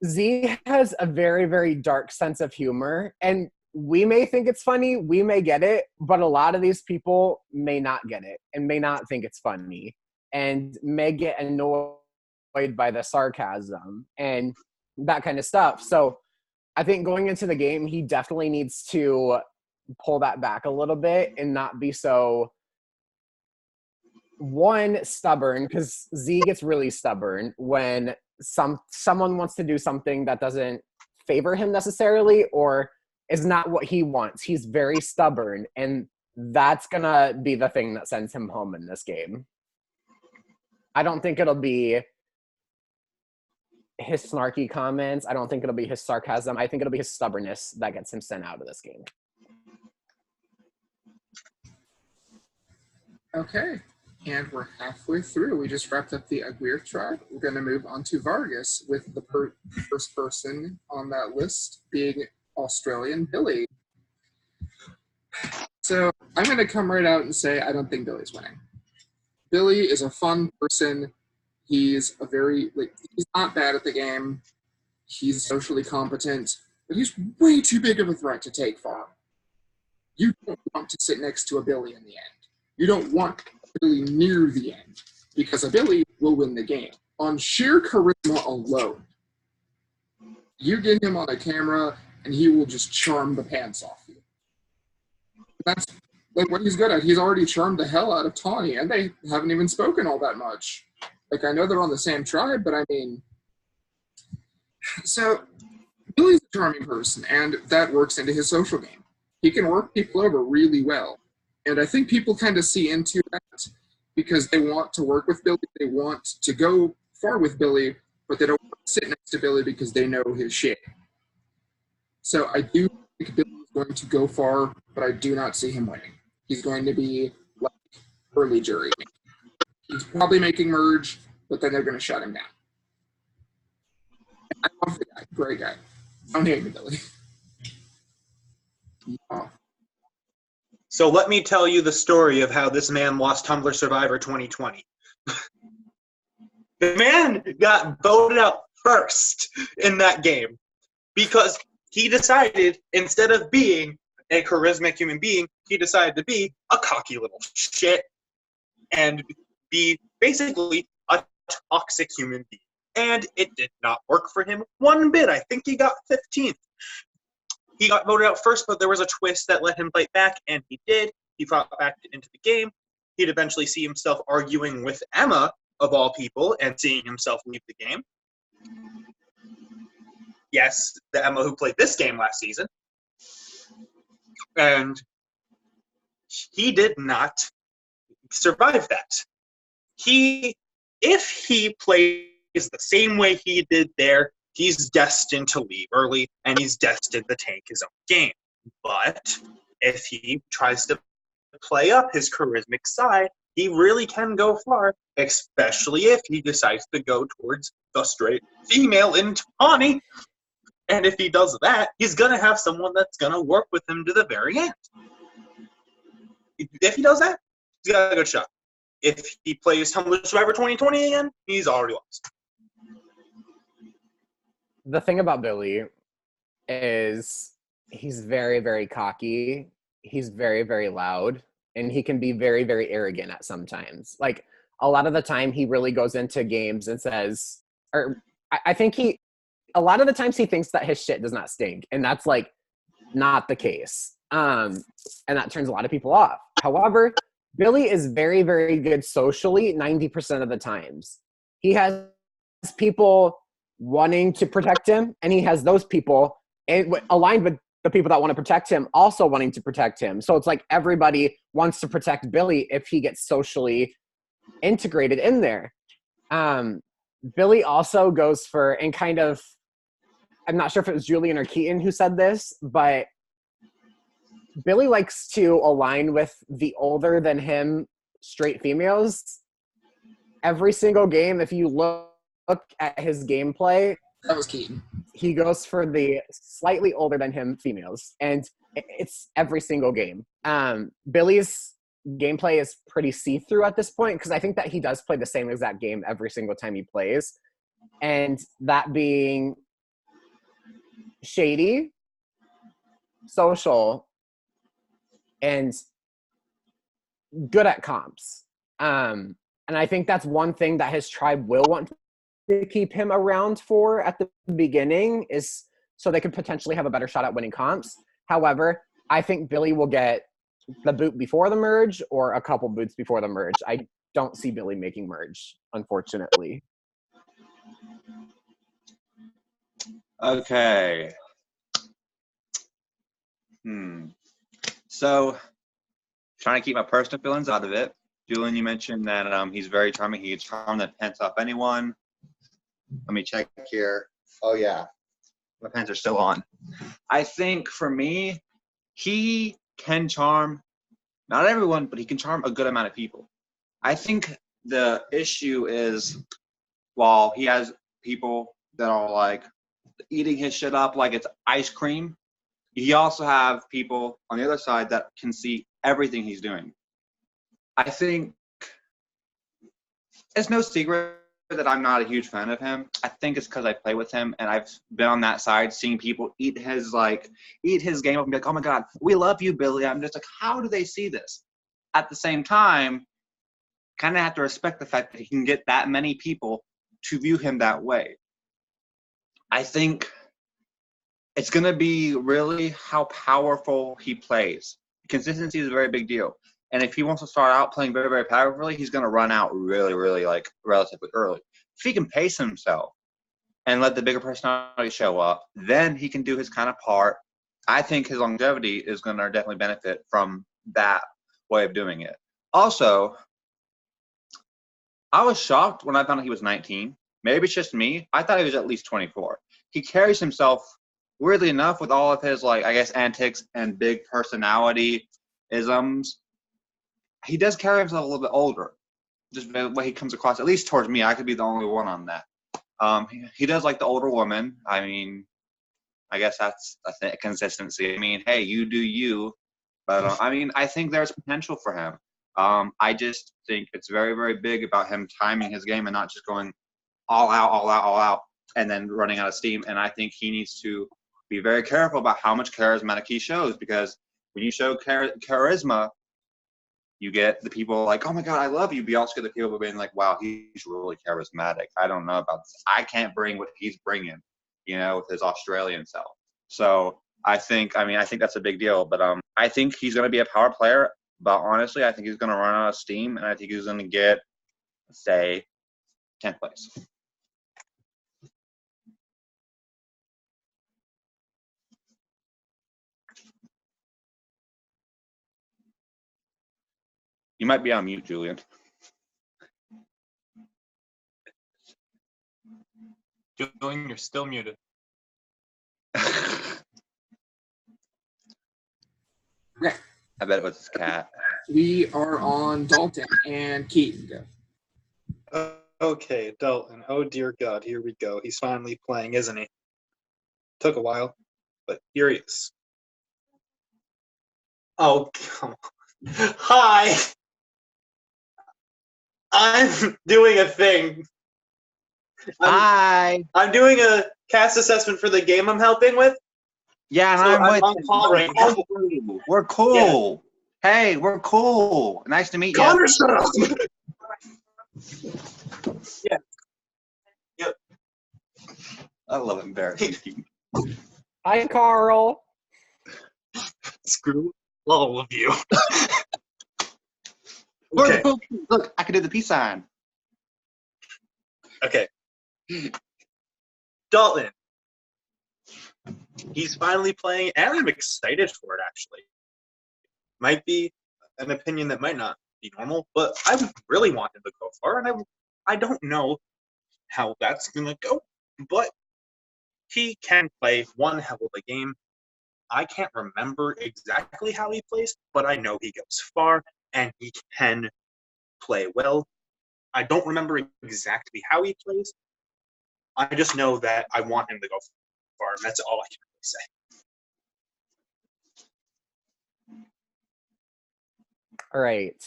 Z has a very, very dark sense of humor. And we may think it's funny, we may get it, but a lot of these people may not get it and may not think it's funny and may get annoyed by the sarcasm and that kind of stuff. So I think going into the game, he definitely needs to pull that back a little bit and not be so, one, stubborn, because Z gets really stubborn when someone wants to do something that doesn't favor him necessarily or is not what he wants. He's very stubborn, and that's gonna be the thing that sends him home in this game. I don't think it'll be his snarky comments. I don't think it'll be his sarcasm. I think it'll be his stubbornness that gets him sent out of this game. Okay, and we're halfway through. We just wrapped up the Aguirre tribe. We're going to move on to Vargas with the first person on that list being Australian Billy. So I'm going to come right out and say I don't think Billy's winning. Billy is a fun person. He's he's not bad at the game. He's socially competent, but he's way too big of a threat to take far. You don't want to sit next to a Billy in the end. You don't want Billy near the end because a Billy will win the game on sheer charisma alone. You get him on a camera and he will just charm the pants off you. That's like what he's good at. He's already charmed the hell out of Tawny, and they haven't even spoken all that much. Like, I know they're on the same tribe, but I mean, so Billy's a charming person, and that works into his social game. He can work people over really well. And I think people kind of see into that because they want to work with Billy. They want to go far with Billy, but they don't want to sit next to Billy because they know his shit. So I do think Billy is going to go far, but I do not see him winning. He's going to be like early jury. He's probably making merge, but then they're going to shut him down. I love the guy. Great guy. Don't hate me, Billy. Yeah. So let me tell you the story of how this man lost Tumblr Survivor 2020. The man got voted out first in that game because he decided, instead of being a charismatic human being, he decided to be a cocky little shit and be basically a toxic human being. And it did not work for him one bit. I think he got 15th. He got voted out first, but there was a twist that let him fight back, and he did. He fought back into the game. He'd eventually see himself arguing with Emma, of all people, and seeing himself leave the game. Yes, the Emma who played this game last season. And he did not survive that. If he plays the same way he did there, he's destined to leave early, and he's destined to tank his own game. But if he tries to play up his charismatic side, he really can go far, especially if he decides to go towards the straight female in Tawny. And if he does that, he's going to have someone that's going to work with him to the very end. If he does that, he's got a good shot. If he plays Tumblr Survivor 2020 again, he's already lost. The thing about Billy is he's very, very cocky. He's very, very loud, and he can be very, very arrogant at sometimes. Like, a lot of the time he really goes into games and says, or I think a lot of the times he thinks that his shit does not stink. And that's like not the case. And that turns a lot of people off. However, Billy is very, very good socially 90% of the times. He has people wanting to protect him, and he has those people aligned with the people that want to protect him also wanting to protect him. So it's like everybody wants to protect Billy if he gets socially integrated in there. Billy also goes for, and kind of, I'm not sure if it was Julian or Keaton who said this, but Billy likes to align with the older than him straight females. Every single game, if you look at his gameplay, That was Keaton. he goes for the slightly older than him females, and it's every single game. Billy's gameplay is pretty see-through at this point, because I think that he does play the same exact game every single time he plays, and that being shady, social, and good at comps. And I think that's one thing that his tribe will want to keep him around for at the beginning, is so they could potentially have a better shot at winning comps. However, I think Billy will get the boot before the merge or a couple boots before the merge. I don't see Billy making merge, unfortunately. Okay. So, trying to keep my personal feelings out of it. Julian, you mentioned that he's very charming. He can charm the pants off anyone. Let me check here. Oh, yeah. My pants are still on. I think for me, he can charm not everyone, but he can charm a good amount of people. I think the issue is, while he has people that are like eating his shit up like it's ice cream, he also have people on the other side that can see everything he's doing. I think it's no secret that I'm not a huge fan of him. I think it's because I play with him and I've been on that side seeing people eat his game up and be like, oh my God, we love you, Billy. I'm just like, how do they see this? At the same time, kind of have to respect the fact that he can get that many people to view him that way. I think it's going to be really how powerful he plays. Consistency is a very big deal. And if he wants to start out playing very, very powerfully, he's going to run out really, really like relatively early. If he can pace himself and let the bigger personality show up, then he can do his kind of part. I think his longevity is going to definitely benefit from that way of doing it. Also, I was shocked when I found out he was 19. Maybe it's just me. I thought he was at least 24. He carries himself, weirdly enough, with all of his, like, I guess, antics and big personality isms. He does carry himself a little bit older, just the way he comes across, at least towards me. I could be the only one on that. He does like the older woman. I mean, I guess that's a consistency. I mean, hey, you do you. But, I mean, I think there's potential for him. I just think it's very, very big about him timing his game and not just going all out, and then running out of steam. And I think he needs to be very careful about how much charismatic he shows, because when you show charisma, you get the people like, oh my God, I love you. But you also get the people being like, wow, he's really charismatic. I don't know about this. I can't bring what he's bringing, with his Australian self. So I think that's a big deal. But I think he's going to be a power player. But honestly, I think he's going to run out of steam, and I think he's going to get, say, 10th place. You might be on mute, Julian. Julian, you're still muted. Okay. I bet it was his cat. We are on Dalton and Keaton. Okay, Dalton. Oh dear God, here we go. He's finally playing, isn't he? Took a while, but here he is. Oh, come on. Hi! I'm doing a thing. Hi. I'm doing a cast assessment for the game I'm helping with. Yeah, and So I'm with on call right now. We're cool. Yeah. Hey, we're cool. Nice to meet you. Connor, shut up! Yeah. Yep. I love embarrassing. Hi, Carl. Screw all of you. Or Okay. look, I could do the peace sign. Okay. Dalton. He's finally playing, and I'm excited for it, actually. Might be an opinion that might not be normal, but I really want him to go far, and I don't know how that's going to go, but he can play one hell of a game. I can't remember exactly how he plays, but I know he goes far, and he can play well. I don't remember exactly how he plays. I just know that I want him to go far, and that's all I can really say. All right.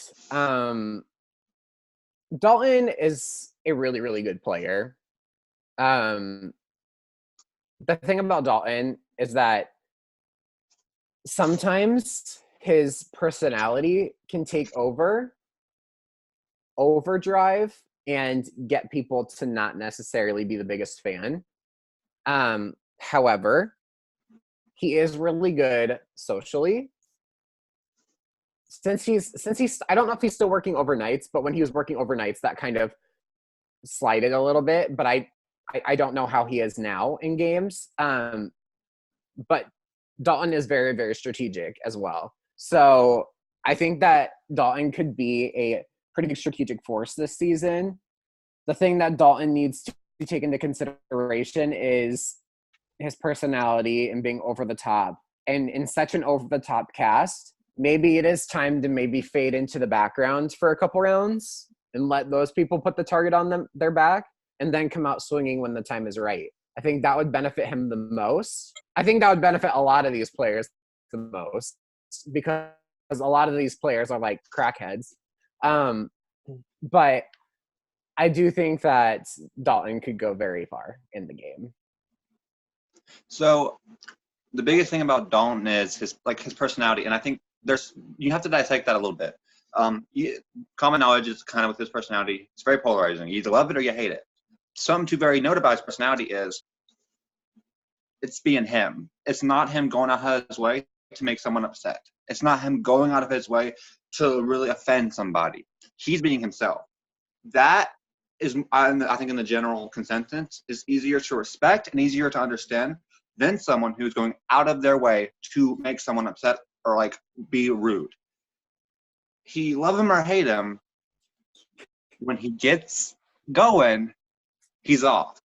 Dalton is a really, really good player. The thing about Dalton is that sometimes his personality can take overdrive, and get people to not necessarily be the biggest fan. However, he is really good socially. Since he's I don't know if he's still working overnights, but when he was working overnights, that kind of slided a little bit. But I don't know how he is now in games. But Dalton is very, very strategic as well. So I think that Dalton could be a pretty strategic force this season. The thing that Dalton needs to take into consideration is his personality and being over the top. And in such an over the top cast, maybe it is time to maybe fade into the background for a couple rounds and let those people put the target on their back, and then come out swinging when the time is right. I think that would benefit him the most. I think that would benefit a lot of these players the most, because a lot of these players are like crackheads. But I do think that Dalton could go very far in the game. So the biggest thing about Dalton is his personality, and I think you have to dissect that a little bit. Common knowledge is kind of with his personality, it's very polarizing. You either love it or you hate it. Something to very note about his personality is it's being him. It's not him going out of his way to make someone upset. It's not him going out of his way to really offend somebody. He's being himself. That is, I think in the general consensus, is easier to respect and easier to understand than someone who's going out of their way to make someone upset or like be rude. He love him or hate him, when he gets going, he's off.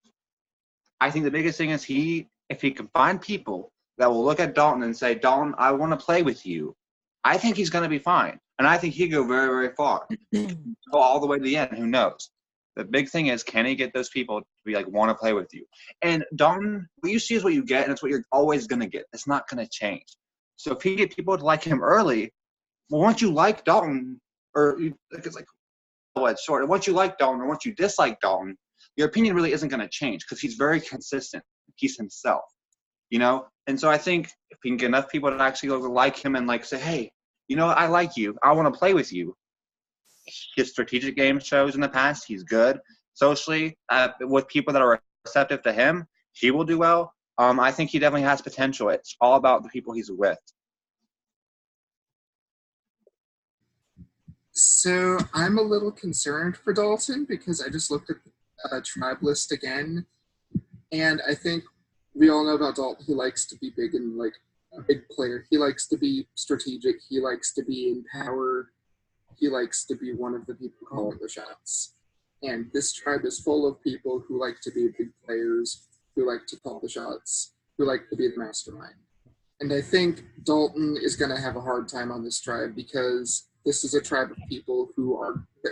I think the biggest thing is if he can find people that will look at Dalton and say, Dalton, I want to play with you, I think he's going to be fine. And I think he'd go very, very far. Go all the way to the end. Who knows? The big thing is, can he get those people to be like, want to play with you? And Dalton, what you see is what you get, and it's what you're always going to get. It's not going to change. So if he get people to like him early, well, once you like Dalton, it's like, it's short. And once you like Dalton or once you dislike Dalton, your opinion really isn't going to change because he's very consistent. He's himself, And so I think if we can get enough people to actually like him and like say, hey, I like you. I want to play with you. His strategic game shows in the past he's good socially with people that are receptive to him. He will do well. I think he definitely has potential. It's all about the people he's with. So I'm a little concerned for Dalton because I just looked at the tribe list again, and I think we all know about Dalton. He likes to be big and like a big player. He likes to be strategic. He likes to be in power. He likes to be one of the people calling the shots. And this tribe is full of people who like to be big players, who like to call the shots, who like to be the mastermind. And I think Dalton is going to have a hard time on this tribe because this is a tribe of people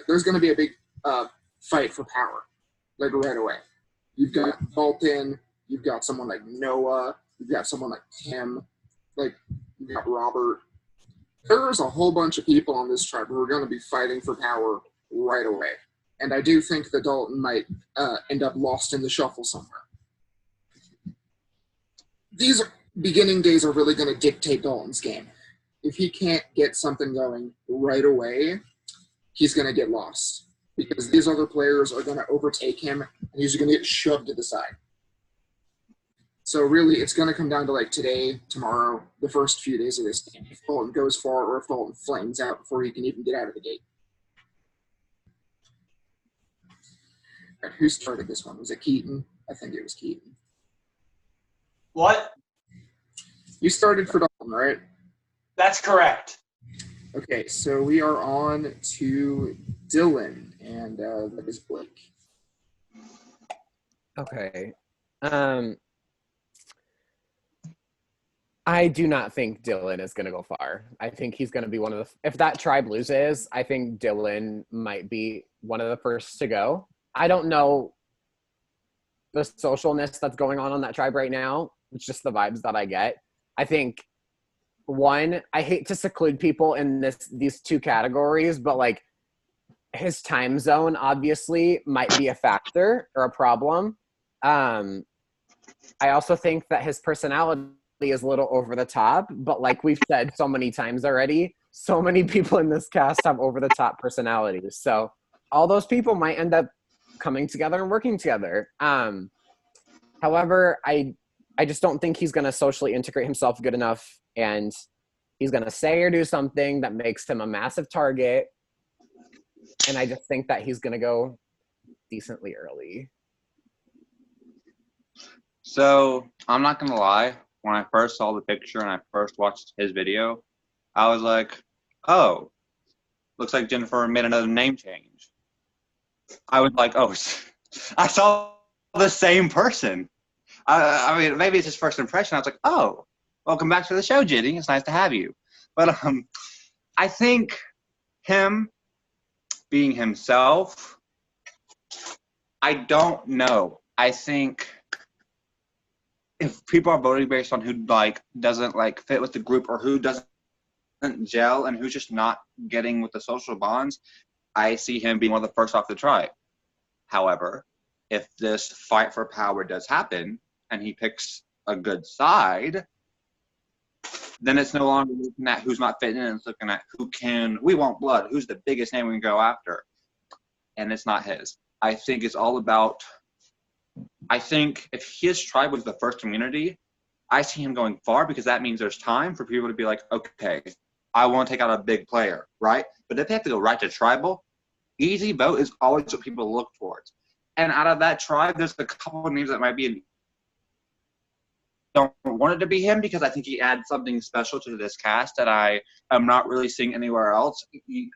there's going to be a big fight for power, like right away. You've got Dalton, you've got someone like Noah, you've got someone like Tim, like you've got Robert. There's a whole bunch of people on this tribe who are going to be fighting for power right away. And I do think that Dalton might end up lost in the shuffle somewhere. These beginning days are really going to dictate Dalton's game. If he can't get something going right away, he's going to get lost because these other players are going to overtake him and he's going to get shoved to the side. So really, it's going to come down to like today, tomorrow, the first few days of this game. If Dalton goes far or if Dalton flames out before he can even get out of the gate. All right, who started this one? Was it Keaton? I think it was Keaton. What? You started for Dalton, right? That's correct. Okay, so we are on to Dylan, and that is Blake. Okay. I do not think Dylan is going to go far. I think he's going to be one of the – if that tribe loses, I think Dylan might be one of the first to go. I don't know the socialness that's going on that tribe right now. It's just the vibes that I get. I think, one, I hate to seclude people in these two categories, but, like, his time zone obviously might be a factor or a problem. I also think that his personality is a little over the top, but like we've said so many times already, so many people in this cast have over the top personalities. So all those people might end up coming together and working together. However, I just don't think he's going to socially integrate himself good enough, and he's going to say or do something that makes him a massive target. And I just think that he's going to go decently early. So I'm not gonna lie. When I first saw the picture and I first watched his video, I was like, "Oh, looks like Jennifer made another name change." I was like, "Oh, I saw the same person." I mean, maybe it's his first impression. I was like, "Oh, welcome back to the show, Jenny. It's nice to have you." But I think him being himself, I don't know. I think if people are voting based on who like doesn't like fit with the group or who doesn't gel and who's just not getting with the social bonds, I see him being one of the first off the tribe. However, if this fight for power does happen and he picks a good side, then it's no longer looking at who's not fitting in. It's looking at we want blood, who's the biggest name we can go after. And it's not his. I think it's all about, I think if his tribe was the first community, I see him going far because that means there's time for people to be like, okay, I want to take out a big player, right? But if they have to go right to tribal, easy vote is always what people look towards. And out of that tribe, there's a couple of names that might be don't want it to be him because I think he adds something special to this cast that I am not really seeing anywhere else.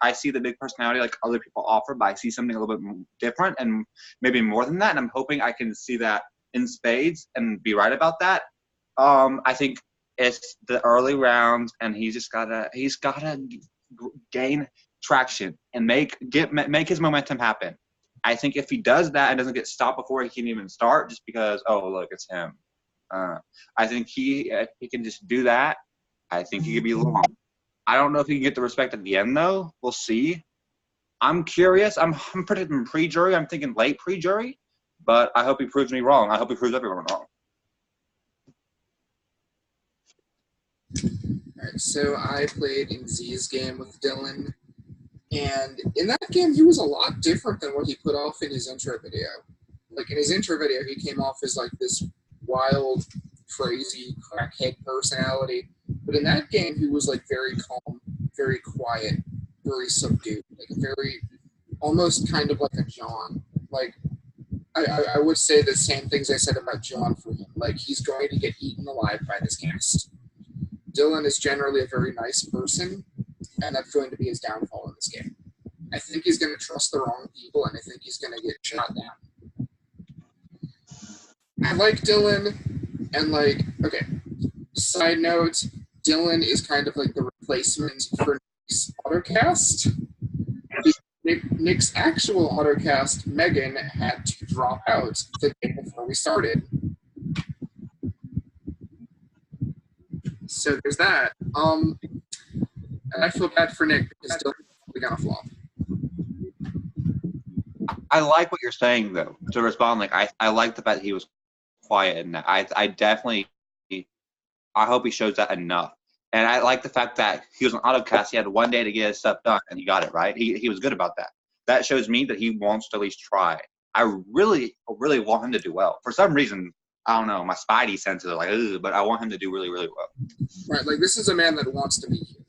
I see the big personality like other people offer, but I see something a little bit different and maybe more than that. And I'm hoping I can see that in spades and be right about that. I think it's the early rounds, and he's gotta gain traction and make his momentum happen. I think if he does that and doesn't get stopped before he can even start, just because look, it's him. I think if he can just do that, I think he could be long. I don't know if he can get the respect at the end though. We'll see. I'm curious. I'm predicting pre-jury. I'm thinking late pre-jury, but I hope he proves me wrong. I hope he proves everyone wrong. All right, so I played in Z's game with Dylan, and in that game, he was a lot different than what he put off in his intro video. Like in his intro video, he came off as like this wild, crazy, crackhead personality. But in that game, he was like very calm, very quiet, very subdued, like a very, almost kind of like a John. Like I would say the same things I said about John for him. Like he's going to get eaten alive by this cast. Dylan is generally a very nice person, and that's going to be his downfall in this game. I think he's going to trust the wrong people, and I think he's going to get shot down. I like Dylan, and like, okay, side note, Dylan is kind of like the replacement for Nick's autocast. Nick's actual autocast, Megan, had to drop out the day before we started. So there's that. And I feel bad for Nick because Dylan's probably gonna flop. I like what you're saying though. To respond, like I like the fact that he was quiet, and I definitely, I hope he shows that enough. And I like the fact that he was on autocast. He had one day to get his stuff done, and he got it right. He was good about that. That shows me that he wants to at least try. I really, really want him to do well. For some reason, I don't know, my spidey senses are like, ugh, but I want him to do really, really well. Right, like this is a man that wants to be here.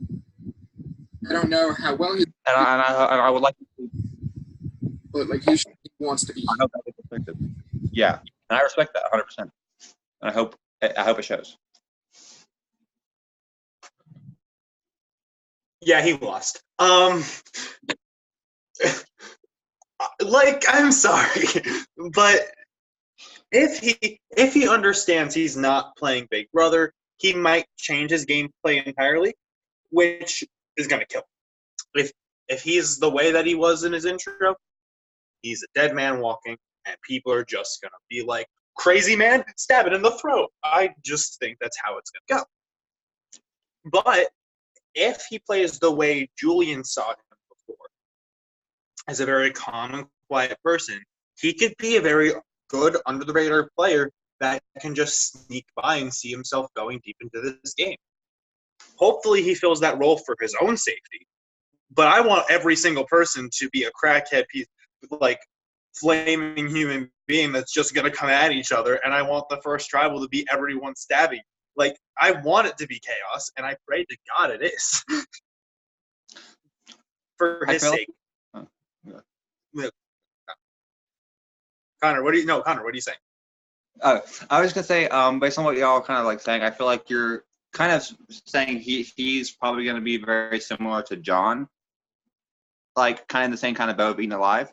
I don't know how well he, And I would like to see, but like he wants to be I here. hope that gets respected. Yeah, and I respect that 100%. And I hope it shows. Yeah, he lost. Like, I'm sorry, but if he understands he's not playing Big Brother, he might change his gameplay entirely, which is gonna kill him. If he's the way that he was in his intro, he's a dead man walking, and people are just gonna be like, "Crazy man, stab it in the throat." I just think that's how it's gonna go. But if he plays the way Julian saw him before, as a very calm and quiet person, he could be a very good under the radar player that can just sneak by and see himself going deep into this game. Hopefully he fills that role for his own safety. But I want every single person to be a crackhead piece, like flaming human being that's just gonna come at each other, and I want the first tribal to be everyone stabbing. Like, I want it to be chaos, and I pray to God it is. For his sake. Yeah. Connor, what do you say? I was gonna say, based on what y'all kind of like saying, I feel like you're kind of saying he's probably gonna be very similar to John, like kind of the same kind of boat being alive.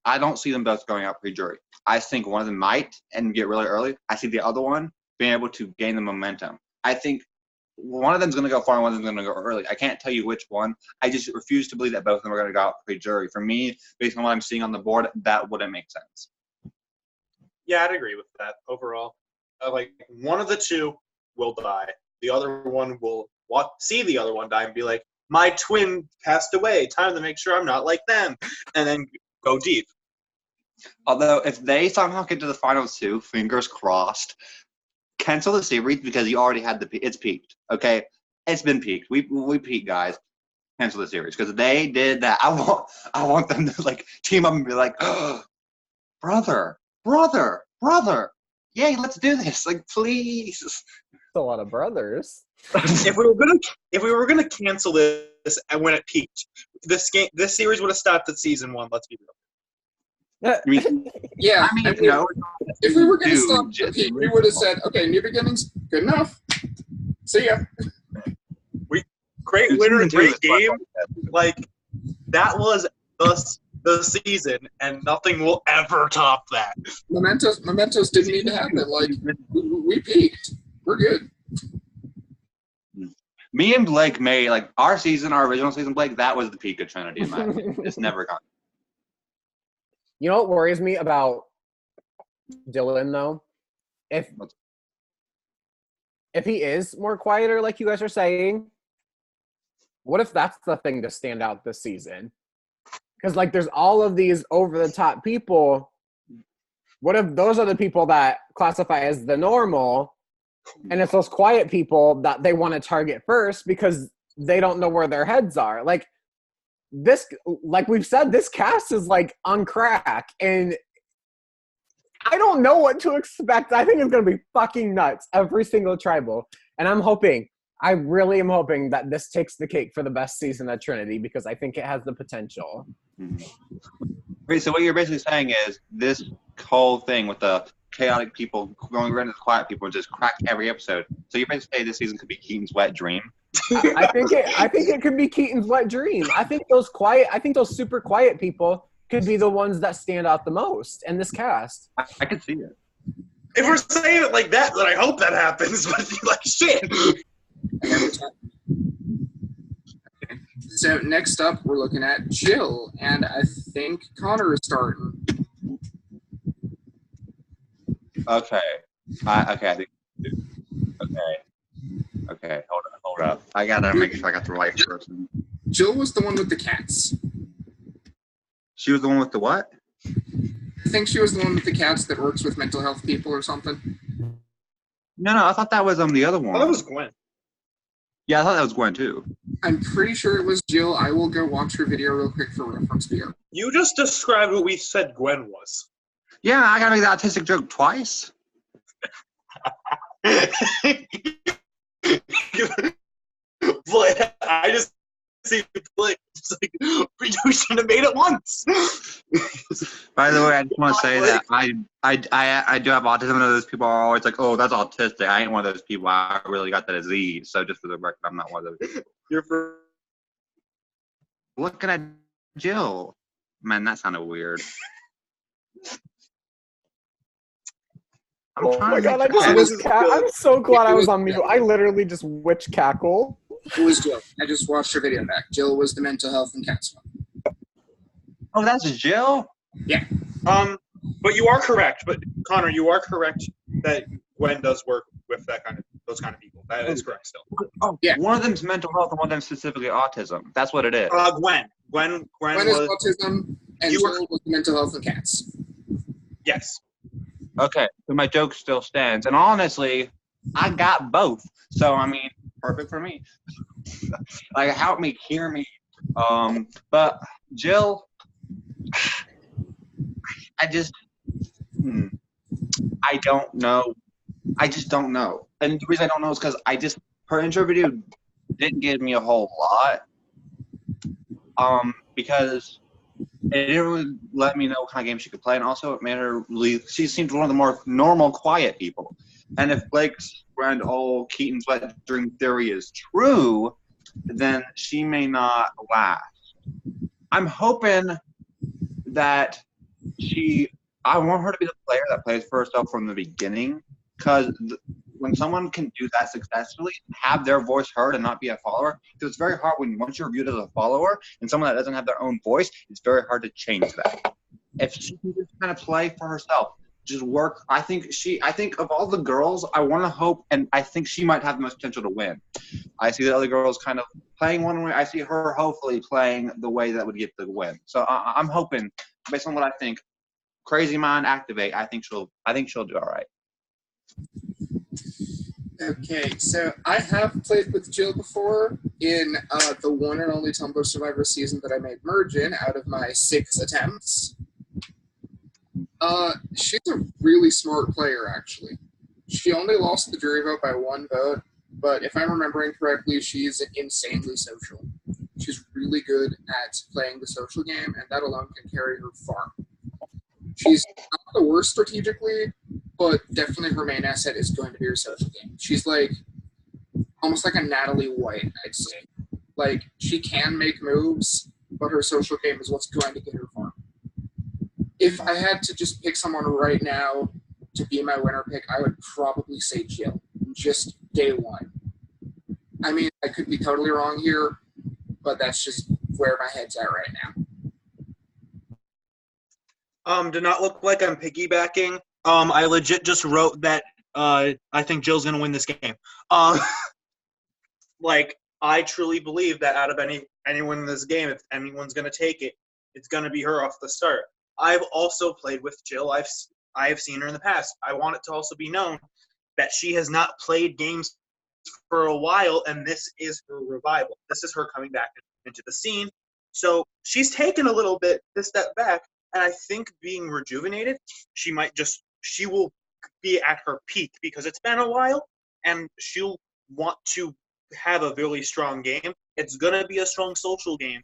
I don't see them both going out pre-jury. I think one of them might and get really early. I see the other one being able to gain the momentum. I think one of them's going to go far and one of them's going to go early. I can't tell you which one. I just refuse to believe that both of them are going to go out pre-jury. For me, based on what I'm seeing on the board, that wouldn't make sense. Yeah, I'd agree with that overall. Like, one of the two will die. The other one will see the other one die and be like, my twin passed away. Time to make sure I'm not like them. And then go deep. Although, if they somehow get to the final two, fingers crossed, cancel the series because you already had it's peaked. Okay, it's been peaked. We peaked, guys. Cancel the series because they did that. I want them to like team up and be like, oh, brother. Yay, let's do this. Like, please. It's a lot of brothers. If we were gonna cancel this and when it peaked, this series would have stopped at season 1. Let's be real. Yeah, I mean, no. If we were going to stop the peak, we would have said, okay, new beginnings, good enough. See ya. Great winner, great game. Like, that was the season, and nothing will ever top that. Mementos didn't need to happen. Like, we peaked. We're good. Me and Blake made, like, our original season, Blake, that was the peak of Trinity in my opinion. It's never gone. You know what worries me about Dylan, though? If he is more quieter, like you guys are saying, what if that's the thing to stand out this season? Because, like, there's all of these over-the-top people. What if those are the people that classify as the normal, and it's those quiet people that they want to target first because they don't know where their heads are? Like, this, like we've said, this cast is like on crack, and I don't know what to expect. I think it's going to be fucking nuts every single tribal, and I really am hoping that this takes the cake for the best season at Trinity because I think it has the potential. Wait, so what you're basically saying is this whole thing with the chaotic people going around to the quiet people and just crack every episode. So you're basically saying this season could be Keaton's wet dream. I think it could be Keaton's wet dream. I think those super quiet people could be the ones that stand out the most in this cast. I could see it. If we're saying it like that, then I hope that happens. But like, shit. So next up, we're looking at Jill, and I think Connor is starting. Okay. I think. Okay. Hold up. I gotta make sure I got the right person. Jill was the one with the cats. She was the one with the what? I think she was the one with the cats that works with mental health people or something. No, I thought that was the other one. Oh, that was Gwen. Yeah, I thought that was Gwen too. I'm pretty sure it was Jill. I will go watch her video real quick for reference here. You just described what we said Gwen was. Yeah, I gotta make that autistic joke twice. But I just see Blake. It's like, we should have made it once. By the way, I just want to say that I do have autism, and those people are always like, "Oh, that's autistic." I ain't one of those people. I really got that disease. So just for the record, I'm not one of those people. You're for Looking at Jill. Man, that sounded weird. Oh my god, I just I'm so glad I was on mute. I literally just witch cackle. It was Jill. I just watched her video back. Jill was the mental health and cats one. Oh, that's Jill? Yeah. But you are correct. But Connor, you are correct that Gwen does work with those kind of people. That is correct still. Oh, yeah. One of them's mental health and one of them's specifically autism. That's what it is. Gwen Gwen was is autism, and Jill was mental health and cats. Yes. Okay, so my joke still stands. And honestly, I got both. So, I mean, perfect for me. Like, help me, hear me. But Jill, I don't know. I just don't know. And the reason I don't know is because her intro video didn't give me a whole lot. Because it didn't really let me know what kind of game she could play, and also it made her she seemed one of the more normal, quiet people. And if Blake's friend, Keaton's wet dream theory is true, then she may not last. I'm hoping that I want her to be the player that plays for herself from the beginning, because when someone can do that successfully, have their voice heard and not be a follower, because it's very hard once you're viewed as a follower and someone that doesn't have their own voice, it's very hard to change that. If she can just kind of play for herself, just work, I think of all the girls, I want to hope, and I think she might have the most potential to win. I see the other girls kind of playing one way. I see her hopefully playing the way that would get the win. So I'm hoping, based on what I think, crazy mind activate. I think she'll do all right. Okay, so I have played with Jill before in the one and only Tumblr Survivor season that I made merge in out of my 6 attempts. She's a really smart player, actually. She only lost the jury vote by 1 vote, but if I'm remembering correctly, she's insanely social. She's really good at playing the social game, and that alone can carry her far. She's not the worst strategically, but definitely her main asset is going to be her social game. She's like almost like a Natalie White, I'd say. Like, she can make moves, but her social game is what's going to get her far. If I had to just pick someone right now to be my winner pick, I would probably say Jill, just day one. I mean, I could be totally wrong here, but that's just where my head's at right now. Do not look like I'm piggybacking. I legit just wrote that I think Jill's gonna win this game. Like, I truly believe that out of anyone in this game, if anyone's gonna take it, it's gonna be her off the start. I've also played with Jill. I have seen her in the past. I want it to also be known that she has not played games for a while, and this is her revival. This is her coming back into the scene. So she's taken a little bit to step back, and I think being rejuvenated, she will be at her peak because it's been a while, and she'll want to have a really strong game. It's going to be a strong social game,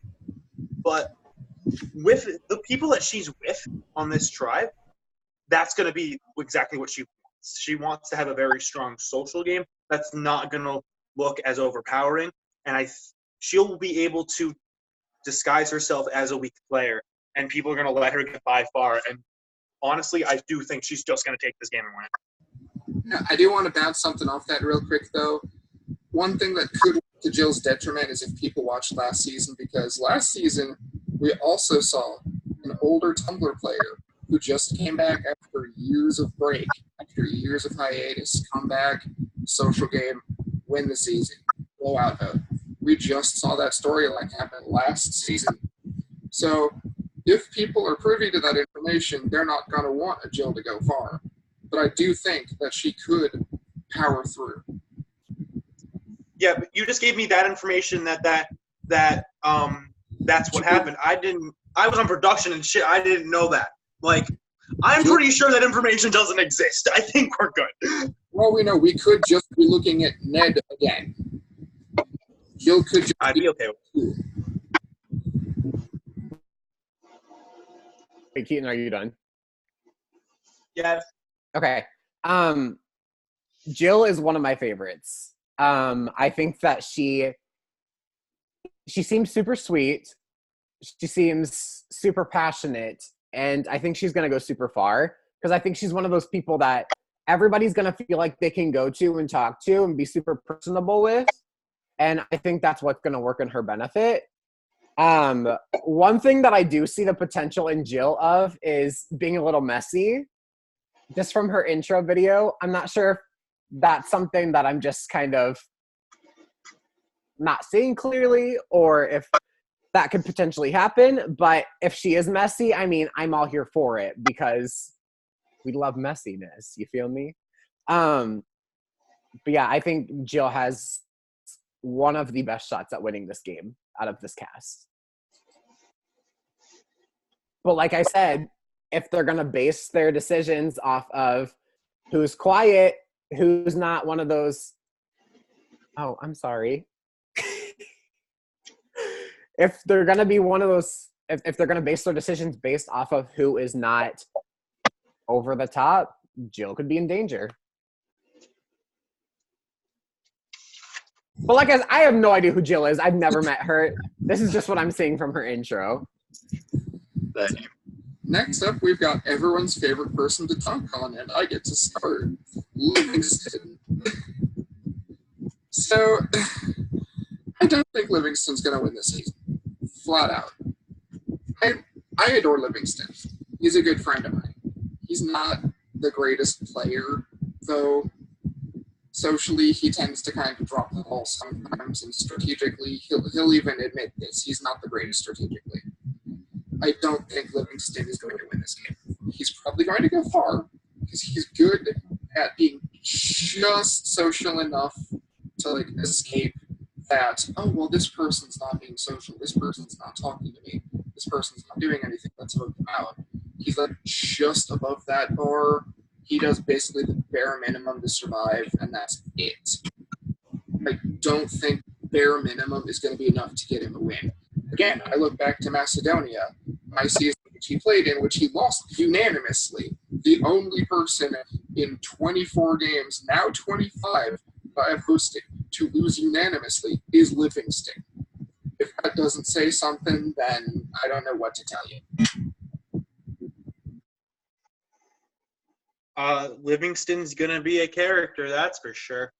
but with the people that she's with on this tribe, that's going to be exactly what she wants. She wants to have a very strong social game that's not going to look as overpowering, and she'll be able to disguise herself as a weak player, and people are going to let her get by far. And honestly, I do think she's just going to take this game and win. Now, I do want to bounce something off that real quick, though. One thing that could work to Jill's detriment is if people watched last season, because last season we also saw an older Tumblr player who just came back after years of break, after years of hiatus, come back, social game, win the season, blowout vote. We just saw that storyline happen last season. So if people are privy to that information, they're not going to want a Jill to go far. But I do think that she could power through. Yeah, but you just gave me that information that's what happened. I was on production and shit. I didn't know that. Like, I'm pretty sure that information doesn't exist. I think we're good. For all we know, we could just be looking at Ned again. Jill could just I'd be okay with cool. Wait, Keaton, are you done? Yes. Okay. Jill is one of my favorites. I think that she seems super sweet. She seems super passionate, and I think she's gonna go super far because I think she's one of those people that everybody's gonna feel like they can go to and talk to and be super personable with, and I think that's what's gonna work in her benefit. One thing that I do see the potential in Jill of is being a little messy. Just from her intro video, I'm not sure if that's something that I'm just kind of not seeing clearly or if that could potentially happen. But if she is messy, I mean, I'm all here for it because we love messiness. You feel me? But yeah, I think Jill has one of the best shots at winning this game out of this cast. But like I said, if they're going to base their decisions off of who's quiet, who's not one of those, oh, I'm sorry. If they're going to be one of those, if they're going to base their decisions based off of who is not over the top, Jill could be in danger. But like I have no idea who Jill is. I've never met her. This is just what I'm seeing from her intro. Next up, we've got everyone's favorite person to talk on, and I get to start. Livingston. So, I don't think Livingston's going to win this season. Flat out. I adore Livingston. He's a good friend of mine. He's not the greatest player, though. Socially, he tends to kind of drop the ball sometimes, and strategically, he'll even admit this. He's not the greatest strategically. I don't think Livingston is going to win this game. He's probably going to go far because he's good at being just social enough to like escape that, oh, well, this person's not being social. This person's not talking to me. This person's not doing anything that's above them out. He's like just above that bar. He does basically the bare minimum to survive, and that's it. I don't think bare minimum is going to be enough to get him a win. Again, I look back to Macedonia, my season which he played in, which he lost unanimously. The only person in 24 games, now 25, I have hosted to lose unanimously is Livingston. If that doesn't say something, then I don't know what to tell you. Livingston's gonna be a character, that's for sure.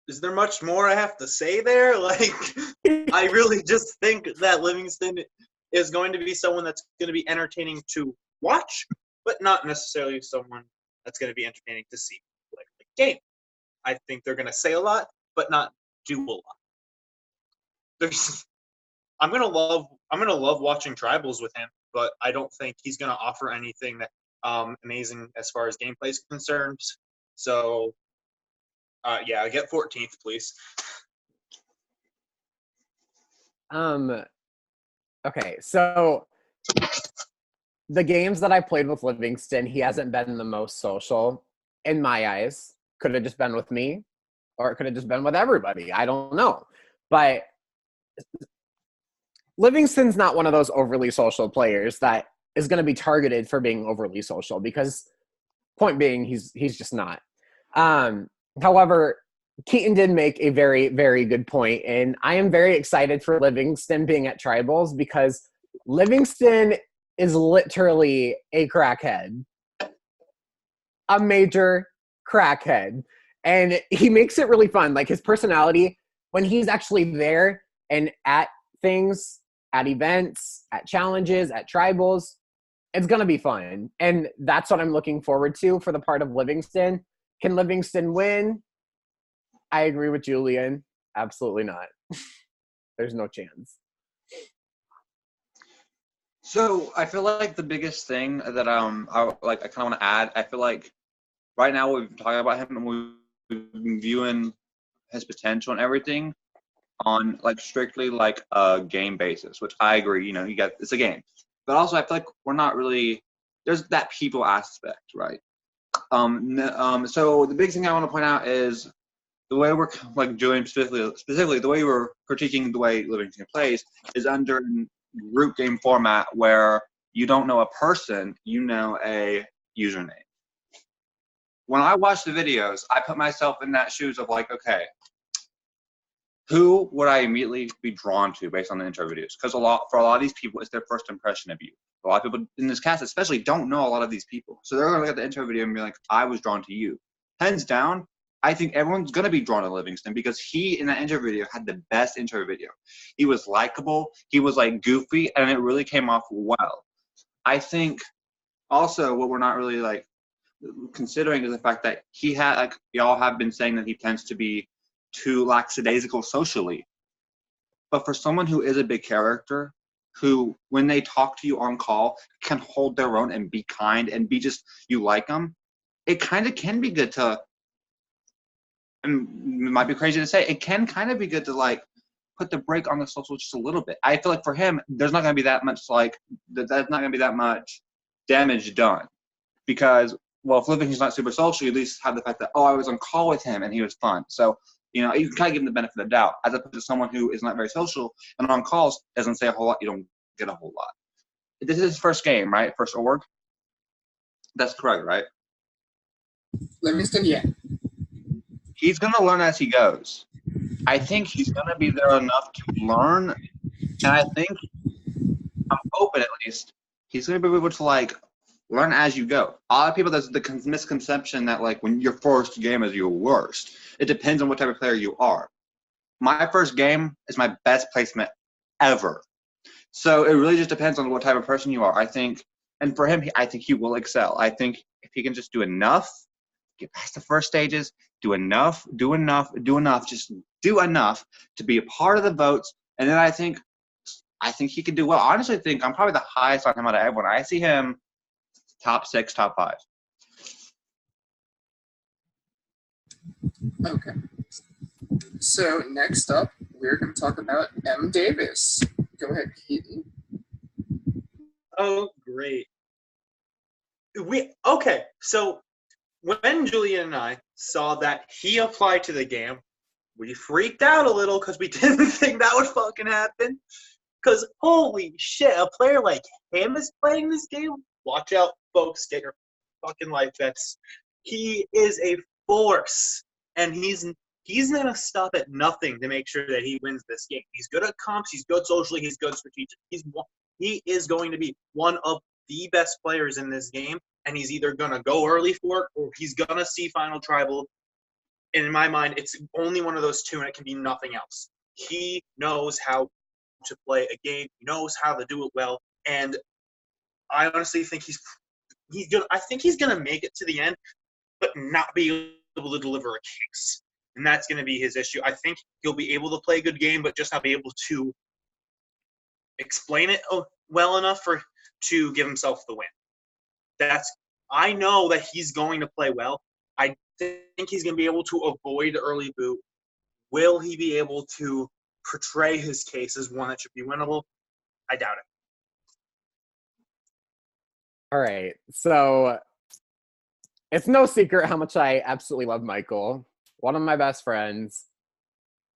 Is there much more I have to say there? Like, I really just think that Livingston is going to be someone that's going to be entertaining to watch, but not necessarily someone that's going to be entertaining to see like the game. I think they're going to say a lot, but not do a lot. I'm gonna love watching Tribals with him, but I don't think he's gonna offer anything that amazing as far as gameplay is concerned. So yeah, I get 14th, please. Okay, so the games that I played with Livingston, he hasn't been the most social in my eyes. Could have just been with me, or it could have just been with everybody. I don't know. But Livingston's not one of those overly social players that is going to be targeted for being overly social because, point being, he's just not. However, Keaton did make a very, very good point, and I am very excited for Livingston being at Tribals because Livingston is literally a crackhead, a major crackhead, and he makes it really fun. Like his personality, when he's actually there and at things, at events, at challenges, at Tribals, it's going to be fun, and that's what I'm looking forward to for the part of Livingston. Can Livingston win? I agree with Julian. Absolutely not. There's no chance. So I feel like the biggest thing that I kind of want to add. I feel like right now we've been talking about him and we've been viewing his potential and everything on like strictly like a game basis, which I agree. You know, it's a game, but also I feel like we're not really. There's that people aspect, right? So the big thing I want to point out is the way we're like doing specifically the way we're critiquing the way Livingston plays is under group game format where you don't know a person, you know a username. When I watch the videos, I put myself in that shoes of like, okay, who would I immediately be drawn to based on the intro videos? Because for a lot of these people, it's their first impression of you. A lot of people in this cast especially don't know a lot of these people. So they're going to look at the intro video and be like, I was drawn to you. Hands down, I think everyone's going to be drawn to Livingston because he, in that intro video, had the best intro video. He was likable. He was, like, goofy, and it really came off well. I think also what we're not really, like, considering is the fact that he had, like, y'all have been saying that he tends to be too lackadaisical socially. But for someone who is a big character, who, when they talk to you on call, can hold their own and be kind and be just, you like them, it kind of can be good to, and it might be crazy to say, it can kind of be good to, like, put the brake on the social just a little bit. I feel like for him, there's not going to be that much, like, that's not going to be that much damage done. Because, well, if Livingston's not super social, you at least have the fact that, oh, I was on call with him and he was fun. So, you know, you can kind of give him the benefit of the doubt, as opposed to someone who is not very social and on calls doesn't say a whole lot, you don't get a whole lot. This is his first game, right? First org? That's correct, right? Livingston, yeah. He's going to learn as he goes. I think he's going to be there enough to learn, and I think, I'm hoping at least, he's going to be able to, like, learn as you go. A lot of people, there's the misconception that, like, when your first game is your worst. It depends on what type of player you are. My first game is my best placement ever. So it really just depends on what type of person you are. I think, and for him, I think he will excel. I think if he can just do enough, get past the first stages, do enough, just do enough to be a part of the votes, and then I think he could do well. I honestly think I'm probably the highest on him out of everyone. I see him top 6, top 5. Okay. So next up, we're going to talk about M. Davis. Go ahead, Keaton. Oh, great. Okay, so when Julian and I saw that he applied to the game, we freaked out a little because we didn't think that would fucking happen. Because holy shit, a player like him is playing this game? Watch out, folks. Get your fucking life vets. He is a force, and he's gonna stop at nothing to make sure that he wins this game. He's good at comps. He's good socially. He's good strategic. He is going to be one of the best players in this game, and he's either gonna go early for it or he's gonna see final tribal. And in my mind, it's only one of those two, and it can be nothing else. He knows how to play a game. He knows how to do it well, and I honestly think he's gonna make it to the end, but not be able to deliver a case, and that's gonna be his issue. I think he'll be able to play a good game, but just not be able to explain it well enough to give himself the win. I know that he's going to play well. I think he's going to be able to avoid early boot. Will he be able to portray his case as one that should be winnable? I doubt it. All right. So it's no secret how much I absolutely love Michael, one of my best friends.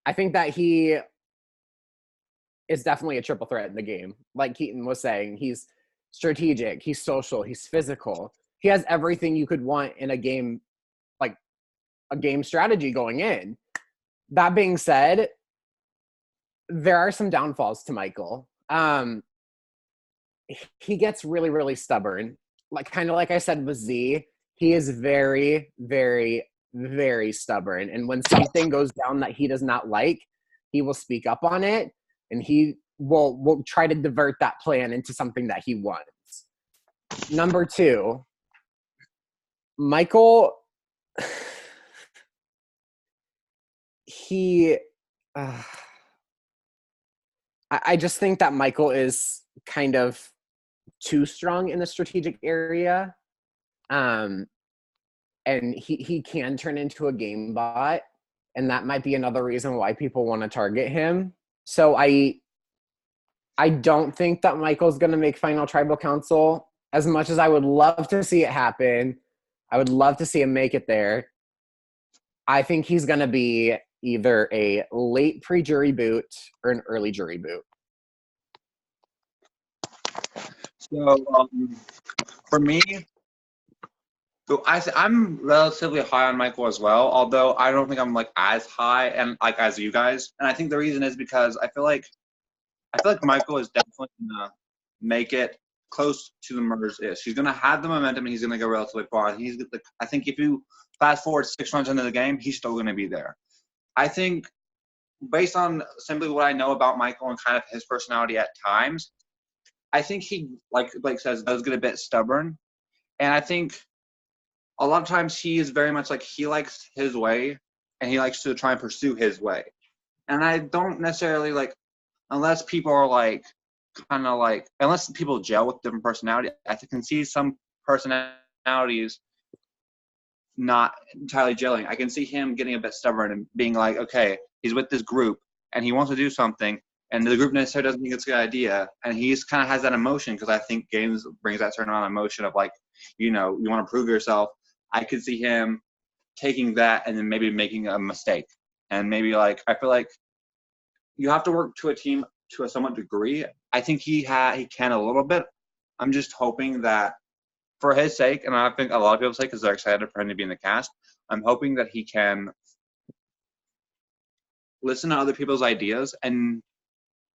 I think that he is definitely a triple threat in the game. Like Keaton was saying, he's strategic, he's social, he's physical. He has everything you could want in a game, like a game strategy going in. That being said, there are some downfalls to Michael. He gets really, really stubborn. Like kind of like I said with Z, he is very, very, very stubborn. And when something goes down that he does not like, he will speak up on it, and he will try to divert that plan into something that he wants. Number 2, Michael, I just think that Michael is kind of too strong in the strategic area. And he can turn into a game bot, and that might be another reason why people want to target him. So I don't think that Michael's going to make Final Tribal Council. As much as I would love to see it happen, I would love to see him make it there. I think he's going to be either a late pre-jury boot or an early jury boot. So for me, so I'm relatively high on Michael as well, although I don't think I'm like as high and like as you guys. And I think the reason is because I feel like Michael is definitely gonna make it close to the Murders ish. He's gonna have the momentum and he's gonna go relatively far. I think if you fast forward 6 runs into the game, he's still gonna be there. I think based on simply what I know about Michael and kind of his personality at times, I think he, like Blake says, does get a bit stubborn. And I think a lot of times he is very much like he likes his way and he likes to try and pursue his way. And I don't necessarily like, unless people are like, kind of like, unless people gel with different personality, I can see some personalities not entirely gelling. I can see him getting a bit stubborn and being like, okay, he's with this group and he wants to do something and the group necessarily doesn't think it's a good idea. And he just kind of has that emotion because I think games brings that certain amount of emotion of like, you know, you want to prove yourself. I could see him taking that and then maybe making a mistake. And maybe like, I feel like you have to work to a team to a somewhat degree. I think he can a little bit. I'm just hoping that for his sake, and I think a lot of people's sake because they're excited for him to be in the cast, I'm hoping that he can listen to other people's ideas and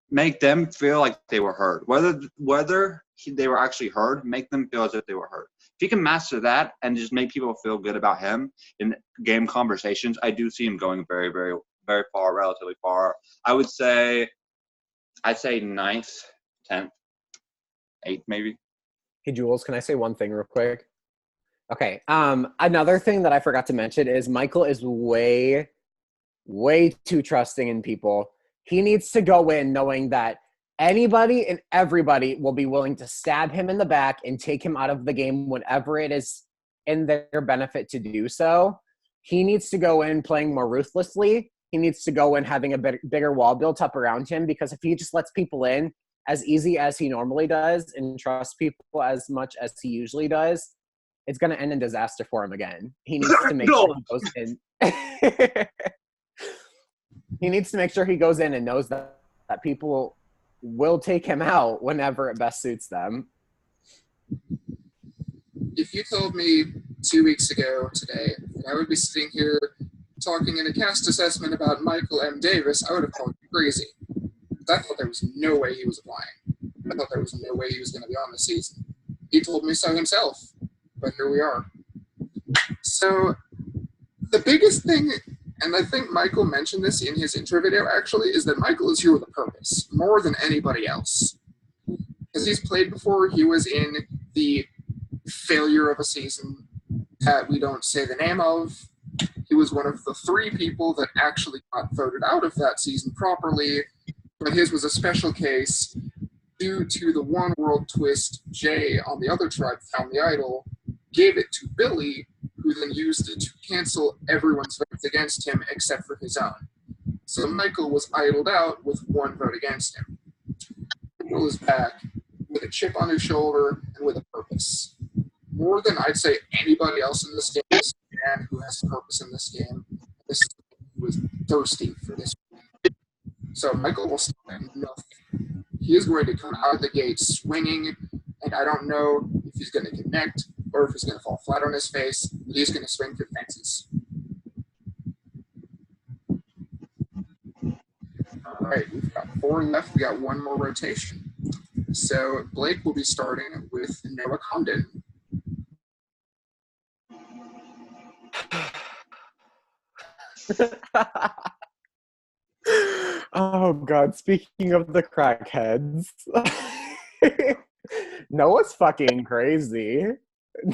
make them feel like they were heard. Whether they were actually heard, make them feel as if they were heard. If he can master that and just make people feel good about him in game conversations, I do see him going very, very, very far, relatively far. I'd say 9th, 10th, 8th maybe. Hey, Jules, can I say one thing real quick? Okay. Another thing that I forgot to mention is Michael is way, way too trusting in people. He needs to go in knowing that anybody and everybody will be willing to stab him in the back and take him out of the game whenever it is in their benefit to do so. He needs to go in playing more ruthlessly. He needs to go in having a bigger wall built up around him, because if he just lets people in as easy as he normally does and trusts people as much as he usually does, it's going to end in disaster for him again. He needs to make sure he goes in. He needs to make sure he goes in and knows that people will take him out whenever it best suits them. If you told me 2 weeks ago today that I would be sitting here talking in a cast assessment about Michael M. Davis, I would have called you crazy. I thought there was no way he was applying. I thought there was no way he was going to be on the season. He told me so himself, but here we are. So the biggest thing, and I think Michael mentioned this in his intro video actually, is that Michael is here with a purpose, more than anybody else. Because he's played before, he was in the failure of a season that we don't say the name of. He was one of the 3 people that actually got voted out of that season properly, but his was a special case due to the one world twist. Jay on the other tribe found the idol, gave it to Billy, who then used it to cancel everyone's votes against him except for his own. So Michael was idled out with 1 vote against him. Michael is back with a chip on his shoulder and with a purpose. More than I'd say anybody else in this game, this man who has purpose in this game. This was thirsty for this. So Michael will stop at nothing. He is going to come out of the gate swinging, and I don't know if he's going to connect or if he's going to fall flat on his face, but he's going to swing for fences. All right, we've got 4 left. We got 1 more rotation. So Blake will be starting with Noah Condon. Oh God, speaking of the crackheads. Noah's fucking crazy.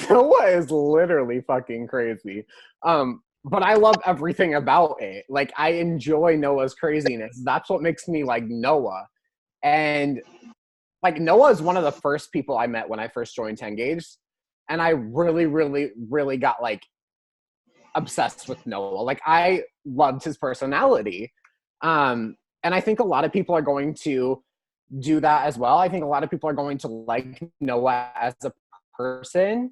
Noah is literally fucking crazy. But I love everything about it. Like, I enjoy Noah's craziness. That's what makes me like Noah. And like, Noah is one of the first people I met when I first joined 10 Gauge. And I really, really, really got like obsessed with Noah. Like, I loved his personality. And I think a lot of people are going to do that as well. I think a lot of people are going to like Noah as a person.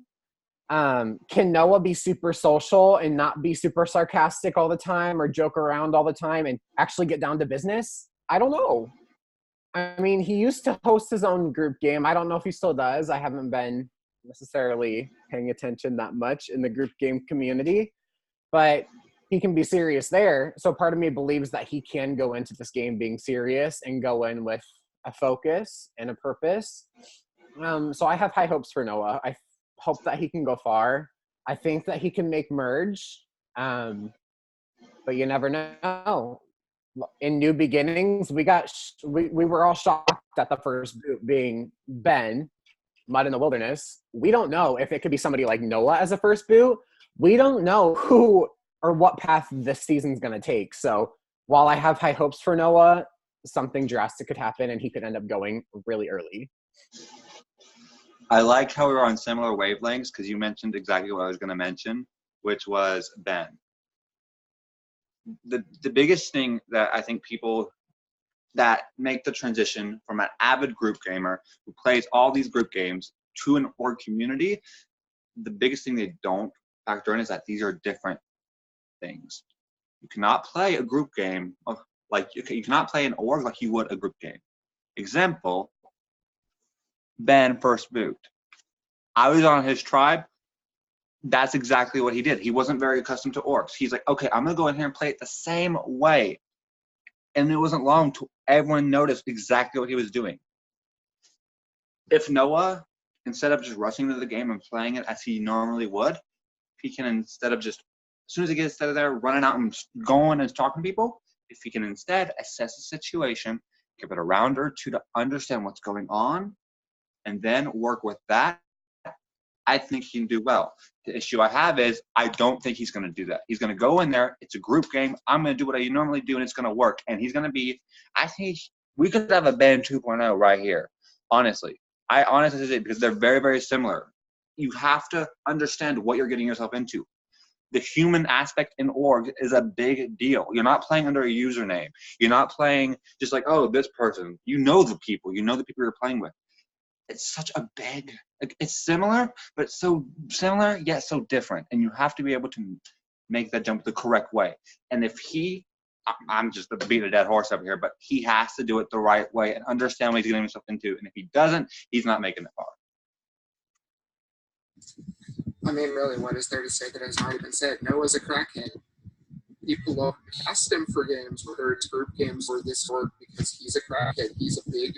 Can Noah be super social and not be super sarcastic all the time or joke around all the time and actually get down to business? I don't know. I mean, he used to host his own group game. I don't know if he still does. I haven't been necessarily paying attention that much in the group game community, but he can be serious there. So part of me believes that he can go into this game being serious and go in with a focus and a purpose. So I have high hopes for Noah. I hope that he can go far. I think that he can make merge, but you never know. In New Beginnings, we were all shocked at the first boot being Ben, Mud in the Wilderness. We don't know if it could be somebody like Noah as a first boot. We don't know who or what path this season's going to take. So while I have high hopes for Noah, something drastic could happen and he could end up going really early. I like how we were on similar wavelengths because you mentioned exactly what I was going to mention, which was Ben. The biggest thing that I think people that make the transition from an avid group gamer who plays all these group games to an org community, the biggest thing they don't factor in is that these are different things. You cannot play a group game like you cannot play an org like you would a group game. Example, Ben first boot. I was on his tribe. That's exactly what he did. He wasn't very accustomed to orgs. He's like, okay, I'm going to go in here and play it the same way. And it wasn't long till everyone noticed exactly what he was doing. If Noah, instead of just rushing into the game and playing it as he normally would, he can, instead of just, as soon as he gets out of there, running out and going and talking to people, if he can instead assess the situation, give it a round or two to understand what's going on, and then work with that, I think he can do well. The issue I have is I don't think he's going to do that. He's going to go in there. It's a group game. I'm going to do what I normally do, and it's going to work. And he's going to be – I think we could have a Ben 2.0 right here, honestly. I honestly say because they're very, very similar. You have to understand what you're getting yourself into. The human aspect in org is a big deal. You're not playing under a username. You're not playing just like, oh, this person. You know the people. You know the people you're playing with. It's such a big – it's similar, but so similar yet so different. And you have to be able to make that jump the correct way. And if he – I'm just beating a dead horse over here, but he has to do it the right way and understand what he's getting himself into. And if he doesn't, he's not making it far. I mean, really, what is there to say that has already been said? Noah's a crackhead. People love to cast him for games, whether it's group games or this org, because he's a crackhead. He's a big,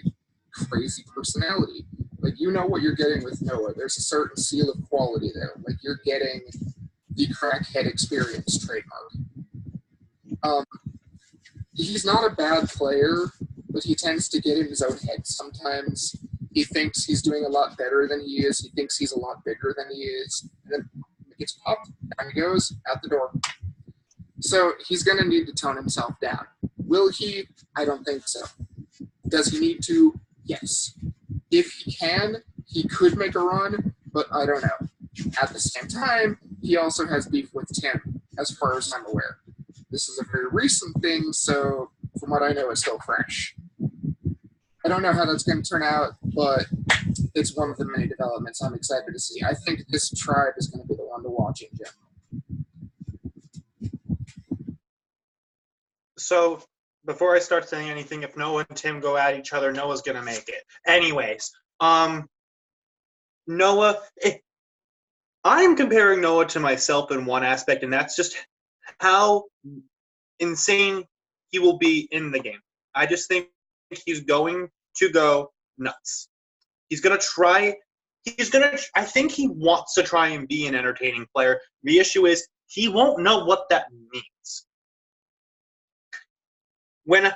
crazy personality. Like, you know what you're getting with Noah. There's a certain seal of quality there. Like, you're getting the crackhead experience trademark. He's not a bad player, but he tends to get in his own head sometimes. He thinks he's doing a lot better than he is. He thinks he's a lot bigger than he is. And then it gets popped, down he goes, out the door. So he's going to need to tone himself down. Will he? I don't think so. Does he need to? Yes. If he can, he could make a run, but I don't know. At the same time, he also has beef with Tim, as far as I'm aware. This is a very recent thing, so from what I know, it's still fresh. I don't know how that's going to turn out, but it's one of the many developments I'm excited to see. I think this tribe is going to be the one to watch in general. So before I start saying anything, if Noah and Tim go at each other, Noah's going to make it. Anyways, Noah, I'm comparing Noah to myself in one aspect, and that's just how insane he will be in the game. I just think he's going to go nuts. He's going to try. I think he wants to try and be an entertaining player. The issue is he won't know what that means. When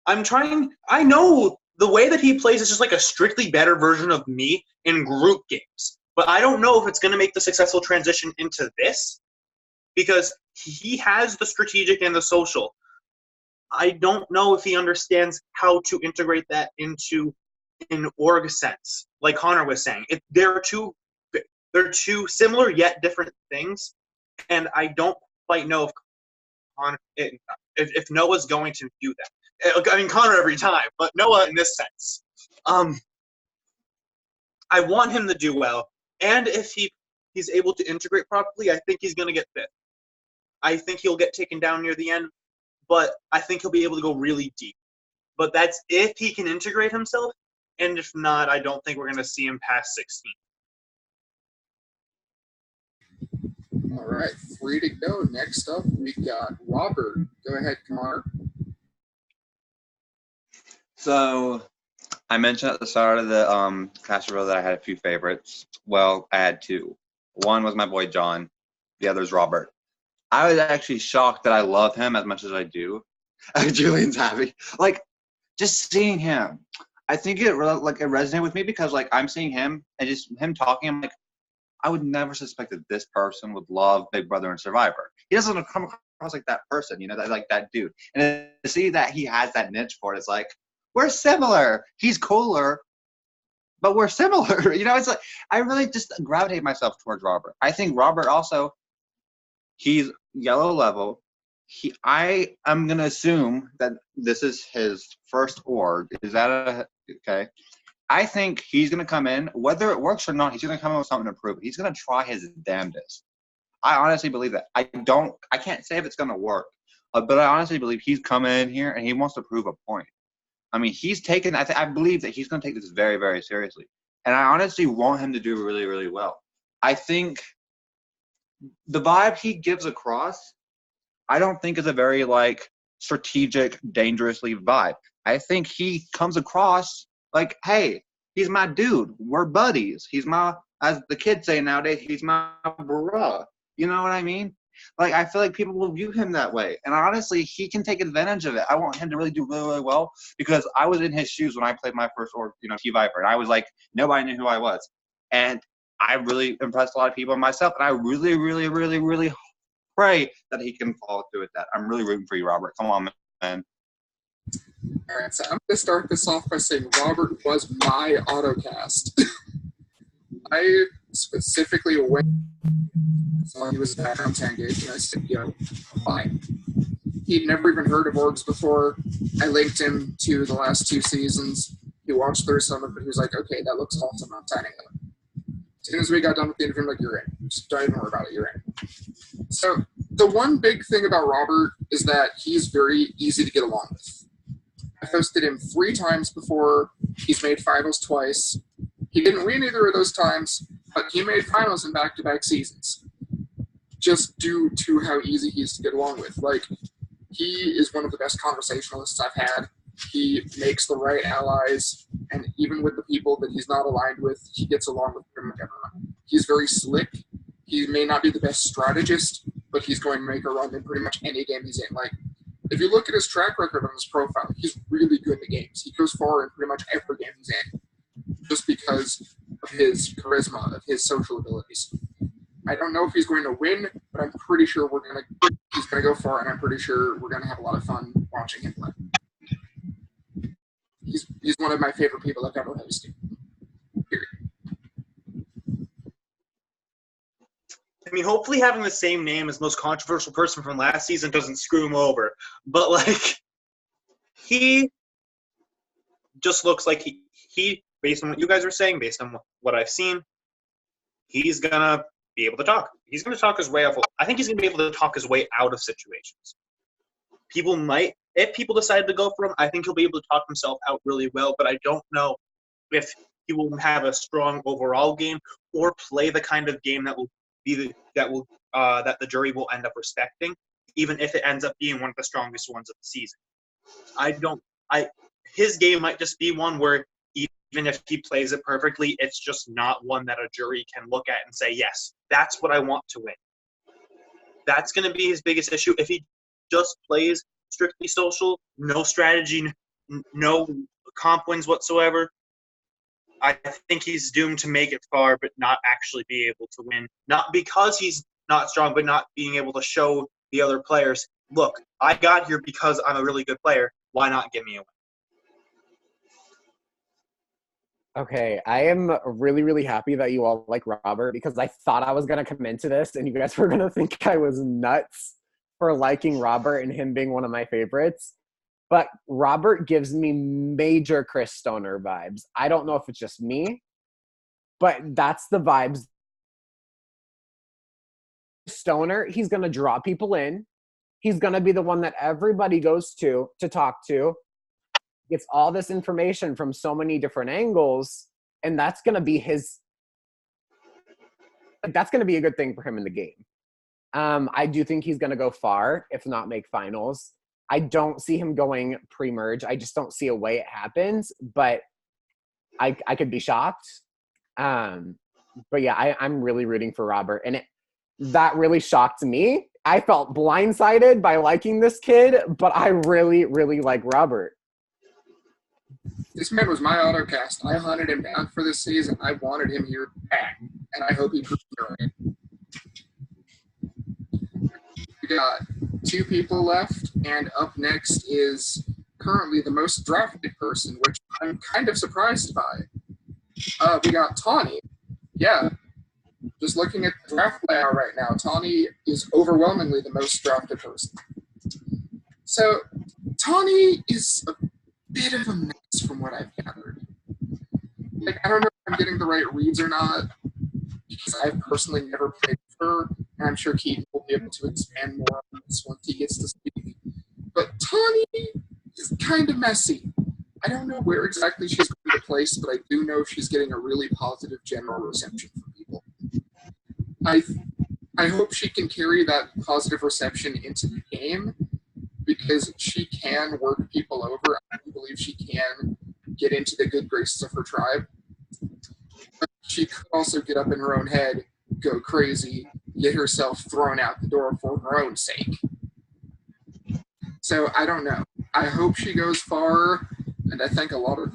I know the way that he plays is just like a strictly better version of me in group games. But I don't know if it's going to make the successful transition into this because he has the strategic and the social. I don't know if he understands how to integrate that into an org sense, like Connor was saying. They're two similar yet different things, and I don't quite know if Noah's going to do that. I mean, Connor every time, but Noah in this sense. I want him to do well, and if he he's able to integrate properly, I think he's going to get fifth. I think he'll get taken down near the end, but I think he'll be able to go really deep. But that's if he can integrate himself, and if not, I don't think we're going to see him past 16. All right, free to go. Next up, we got Robert. Go ahead, Connor. So I mentioned at the start of the class reveal that I had a few favorites. Well, I had two. One was my boy John. The other is Robert. I was actually shocked that I love him as much as I do. Julian's happy. Like, just seeing him, I think it resonated with me because like I'm seeing him and just him talking. I'm like, I would never suspect that this person would love Big Brother and Survivor. He doesn't come across like that person, you know, that like that dude. And to see that he has that niche for it, it's like we're similar. He's cooler, but we're similar. You know, it's like I really just gravitate myself towards Robert. I think Robert also, he's yellow level. I am gonna assume that this is his first org. Is that okay? I think he's gonna come in, whether it works or not. He's gonna come in with something to prove. He's gonna try his damnedest. I honestly believe that. I can't say if it's gonna work, but I honestly believe he's coming in here and he wants to prove a point. I mean, he's taken. I believe that he's gonna take this very, very seriously, and I honestly want him to do really, really well. I think the vibe he gives across, I don't think is a very like strategic, dangerously vibe. I think he comes across like, hey, he's my dude. We're buddies. He's my, as the kids say nowadays, he's my bruh. You know what I mean? Like, I feel like people will view him that way. And honestly, he can take advantage of it. I want him to really do really, really well because I was in his shoes when I played my first org, you know, T-Viper. And I was like, nobody knew who I was. And I really impressed a lot of people and myself. And I really, really, really, really pray that he can follow through with that. I'm really rooting for you, Robert. Come on, man. All right, so I'm going to start this off by saying Robert was my autocast. I specifically went so he was back on 10 gauge, and I said, yo, fine. He'd never even heard of orgs before. I linked him to the last 2 seasons. He watched through some of it. He was like, okay, that looks awesome. I'm signing up. As soon as we got done with the interview, I'm like, you're in. Just don't even worry about it. You're in. So the one big thing about Robert is that he's very easy to get along with. I've hosted him 3 times before. He's made finals twice. He didn't win either of those times, but he made finals in back-to-back seasons. Just due to how easy he is to get along with. Like, he is one of the best conversationalists I've had. He makes the right allies, and even with the people that he's not aligned with, he gets along with pretty much everyone. He's very slick. He may not be the best strategist, but he's going to make a run in pretty much any game he's in. Like, if you look at his track record on his profile, he's really good in the games. He goes far in pretty much every game he's in, just because of his charisma, of his social abilities. I don't know if he's going to win, but I'm pretty sure he's gonna go far, and I'm pretty sure we're gonna have a lot of fun watching him play. He's one of my favorite people I've ever hosted. Period. I mean, hopefully having the same name as most controversial person from last season doesn't screw him over. But, like, he just looks like he, based on what you guys are saying, based on what I've seen, he's going to be able to talk. He's going to talk his way out. I think he's going to be able to talk his way out of situations. People might, if people decide to go for him, I think he'll be able to talk himself out really well, but I don't know if he will have a strong overall game or play the kind of game that will be that the jury will end up respecting, even if it ends up being one of the strongest ones of the season. His game might just be one where even if he plays it perfectly, it's just not one that a jury can look at and say, yes, that's what I want to win. That's going to be his biggest issue. If he just plays strictly social, no strategy, no comp wins whatsoever, I think he's doomed to make it far but not actually be able to win. Not because he's not strong, but not being able to show the other players, look, I got here because I'm a really good player. Why not give me a win? Okay, I am really, really happy that you all like Robert because I thought I was going to come into this and you guys were going to think I was nuts for liking Robert and him being one of my favorites. But Robert gives me major Chris Stoner vibes. I don't know if it's just me, but that's the vibes stoner. He's going to draw people in. He's going to be the one that everybody goes to talk to. Gets all this information from so many different angles, and that's going to be that's going to be a good thing for him in the game. I do think he's going to go far, if not make finals. I don't see him going pre-merge. I just don't see a way it happens, but I could be shocked. But yeah, I'm really rooting for Robert, and that really shocked me. I felt blindsided by liking this kid, but I really, really like Robert. This man was my autocast. I hunted him down for this season. I wanted him here back, and I hope he proves me right. We got 2 people left, and up next is currently the most drafted person, which I'm kind of surprised by. We got Tawny. Yeah, just looking at the draft layout right now, Tawny is overwhelmingly the most drafted person. So, Tawny is a bit of a mess from what I've gathered. Like, I don't know if I'm getting the right reads or not, because I've personally never played with her, and I'm sure Keaton will be able to expand more on this once he gets to speak. But Tawny is kind of messy. I don't know where exactly she's going to place, but I do know she's getting a really positive general reception from people. I hope she can carry that positive reception into the game, because she can work people over. I do believe she can get into the good graces of her tribe. But she could also get up in her own head, go crazy, get herself thrown out the door for her own sake. So I don't know. I hope she goes far, and I think a lot of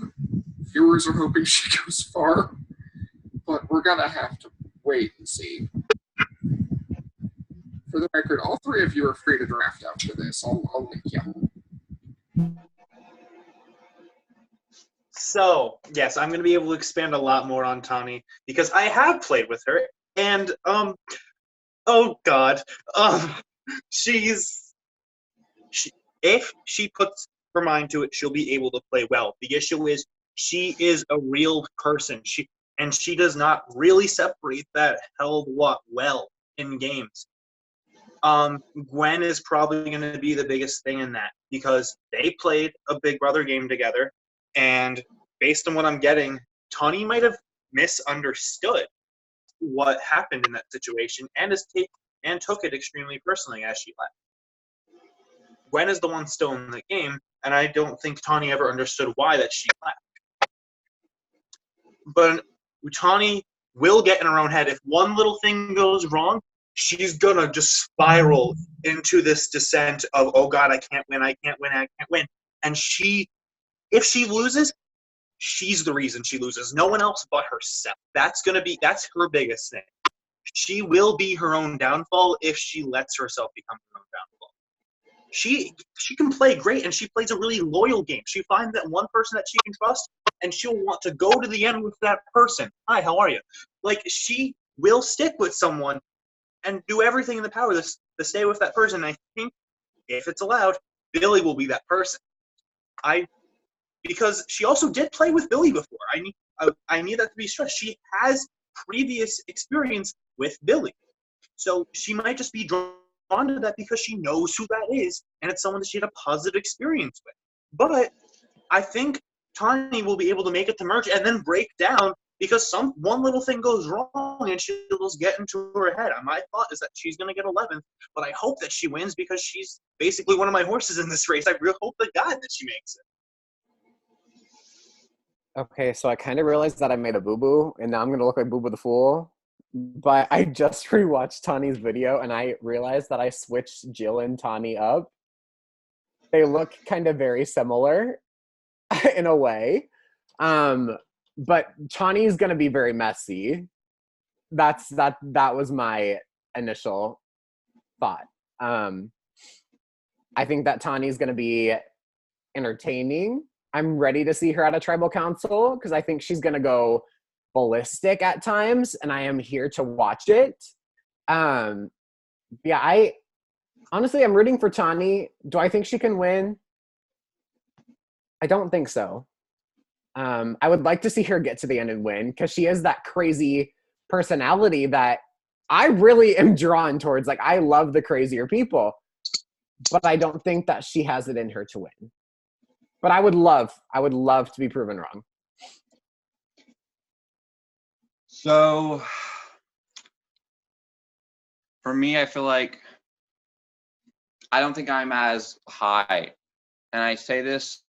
viewers are hoping she goes far, but we're going to have to wait and see. For the record, all 3 of you are free to draft after this. I'll link you. So, yes, I'm going to be able to expand a lot more on Tawny because I have played with her, and, oh God, if she puts her mind to it, she'll be able to play well. The issue is she is a real person, and she does not really separate that hell of a lot well in games. Gwen is probably going to be the biggest thing in that because they played a Big Brother game together, and based on what I'm getting, Tawny might have misunderstood what happened in that situation and took it extremely personally as she left. Gwen is the one still in the game, and I don't think Tawny ever understood why that she left. But Tawny will get in her own head. If one little thing goes wrong, she's going to just spiral into this descent of, oh God, I can't win. And if she loses, she's the reason she loses. No one else but herself. That's her biggest thing. She will be her own downfall if she lets herself become her own downfall. She can play great, and she plays a really loyal game. She finds that one person that she can trust, and she'll want to go to the end with that person. Hi, how are you? Like, she will stick with someone and do everything in the power to stay with that person. I think, if it's allowed, Billy will be that person. Because she also did play with Billy before. I need that to be stressed. She has previous experience with Billy. So she might just be drawn to that because she knows who that is, and it's someone that she had a positive experience with. But I think Tawny will be able to make it to merge and then break down because one little thing goes wrong and she'll just get into her head. My thought is that she's going to get 11th, but I hope that she wins because she's basically one of my horses in this race. I really hope to God that she makes it. Okay, so I kind of realized that I made a boo-boo, and now I'm going to look like Boo Boo the Fool. But I just rewatched Tawny's video, and I realized that I switched Jill and Tawny up. They look kind of very similar in a way. But Tawny's going to be very messy. That was my initial thought. I think that Tawny's going to be entertaining. I'm ready to see her at a tribal council because I think she's going to go ballistic at times, and I am here to watch it. I'm rooting for Tawny. Do I think she can win? I don't think so. I would like to see her get to the end and win because she has that crazy personality that I really am drawn towards, like, I love the crazier people, but I don't think that she has it in her to win. But I would love to be proven wrong. So for me, I feel like I don't think I'm as high. And I say this,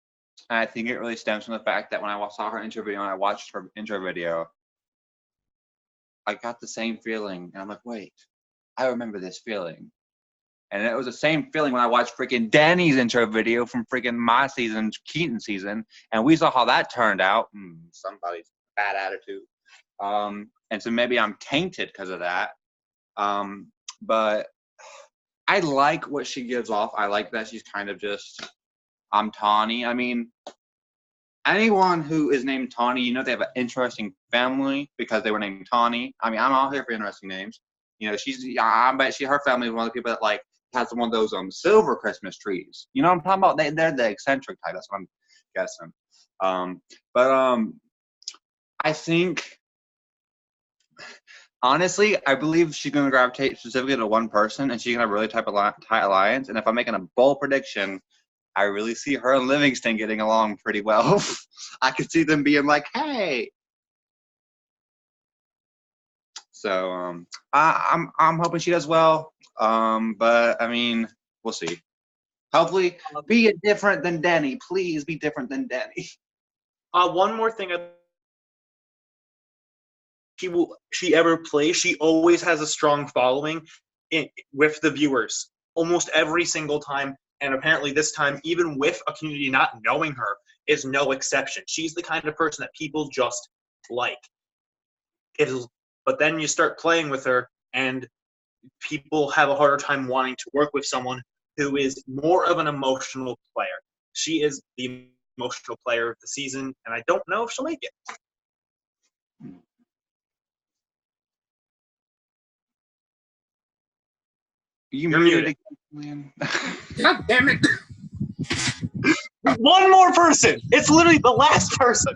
and I think it really stems from the fact that when I saw her intro video and I watched her intro video, I got the same feeling. And I'm like, wait, I remember this feeling. And it was the same feeling when I watched freaking Danny's intro video from freaking my season, Keaton season. And we saw how that turned out. Somebody's bad attitude. And so maybe I'm tainted because of that. But I like what she gives off. I like that she's kind of just, I'm Tawny. I mean, anyone who is named Tawny, you know they have an interesting family because they were named Tawny. I mean, I'm all here for interesting names. You know, I bet her family is one of the people that like has one of those silver Christmas trees. You know what I'm talking about? They're the eccentric type. That's what I'm guessing. But I think, honestly, I believe she's going to gravitate specifically to one person, and she's going to have a really tight alliance. And if I'm making a bold prediction, I really see her and Livingston getting along pretty well. I could see them being like, hey. So I'm hoping she does well. But I mean, we'll see. Hopefully, be different than Denny. Please be different than Denny. One more thing. She ever plays, she always has a strong following with the viewers almost every single time. And apparently this time, even with a community not knowing her, is no exception. She's the kind of person that people just like. But then you start playing with her, and people have a harder time wanting to work with someone who is more of an emotional player. She is the emotional player of the season, and I don't know if she'll make it. You're muted again, God damn it. One more person. It's literally the last person.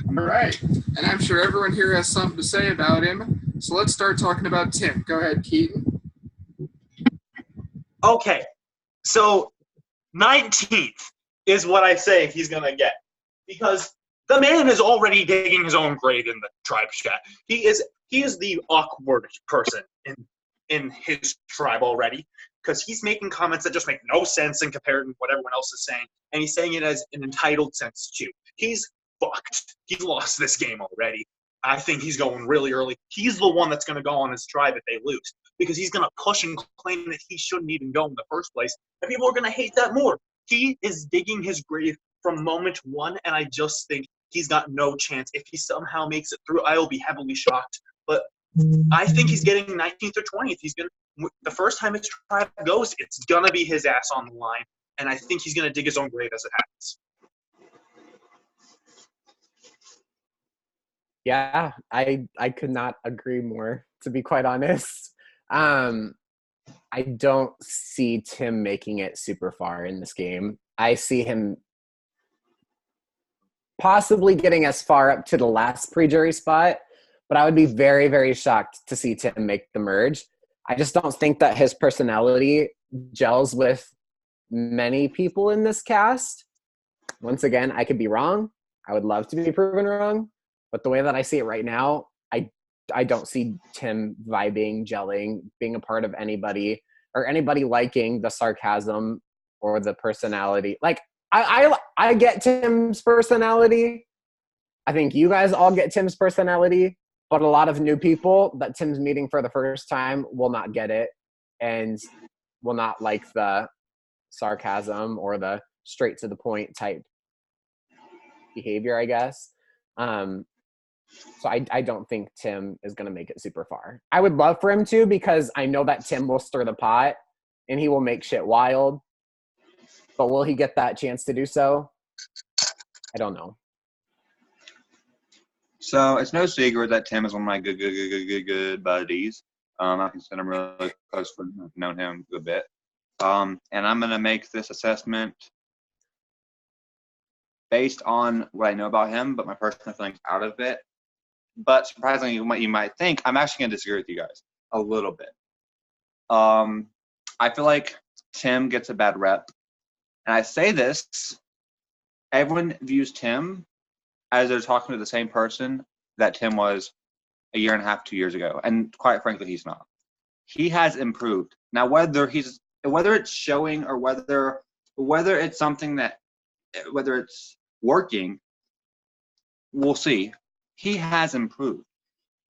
All right. And I'm sure everyone here has something to say about him. So let's start talking about Tim. Go ahead, Keaton. Okay. So 19th is what I say he's going to get. Because the man is already digging his own grave in the tribe chat. He is the awkward person in his tribe already, because he's making comments that just make no sense in comparison to what everyone else is saying, and he's saying it as an entitled sense too. He's fucked. He's lost this game already. I think he's going really early. He's the one that's going to go on his tribe if they lose, because he's going to push and claim that he shouldn't even go in the first place, and people are going to hate that more. He is digging his grave from moment one, and I just think he's got no chance. If he somehow makes it through, I will be heavily shocked. But I think he's getting 19th or 20th. He's gonna, the first time his tribe goes, it's gonna be his ass on the line, and I think he's gonna dig his own grave as it happens. Yeah, I could not agree more, to be quite honest. I don't see Tim making it super far in this game. I see him possibly getting as far up to the last pre-jury spot, but I would be very, very shocked to see Tim make the merge. I just don't think that his personality gels with many people in this cast. Once again, I could be wrong. I would love to be proven wrong, but the way that I see it right now, I don't see Tim vibing, gelling, being a part of anybody, or anybody liking the sarcasm or the personality. Like, I get Tim's personality. I think you guys all get Tim's personality, but a lot of new people that Tim's meeting for the first time will not get it and will not like the sarcasm or the straight to the point type behavior, I guess. So I don't think Tim is going to make it super far. I would love for him to, because I know that Tim will stir the pot and he will make shit wild. But will he get that chance to do so? I don't know. So it's no secret that Tim is one of my good buddies. I consider him really close friend. I've known him a good bit. And I'm going to make this assessment based on what I know about him, but my personal feelings out of it. But surprisingly, what you might think, I'm actually going to disagree with you guys. a little bit. I feel like Tim gets a bad rep. And I say this, everyone views Tim as they're talking to the same person that Tim was a year and a half, 2 years ago. And quite frankly, he's not. He has improved. Now, whether it's showing or whether it's something that, whether it's working, we'll see. He has improved.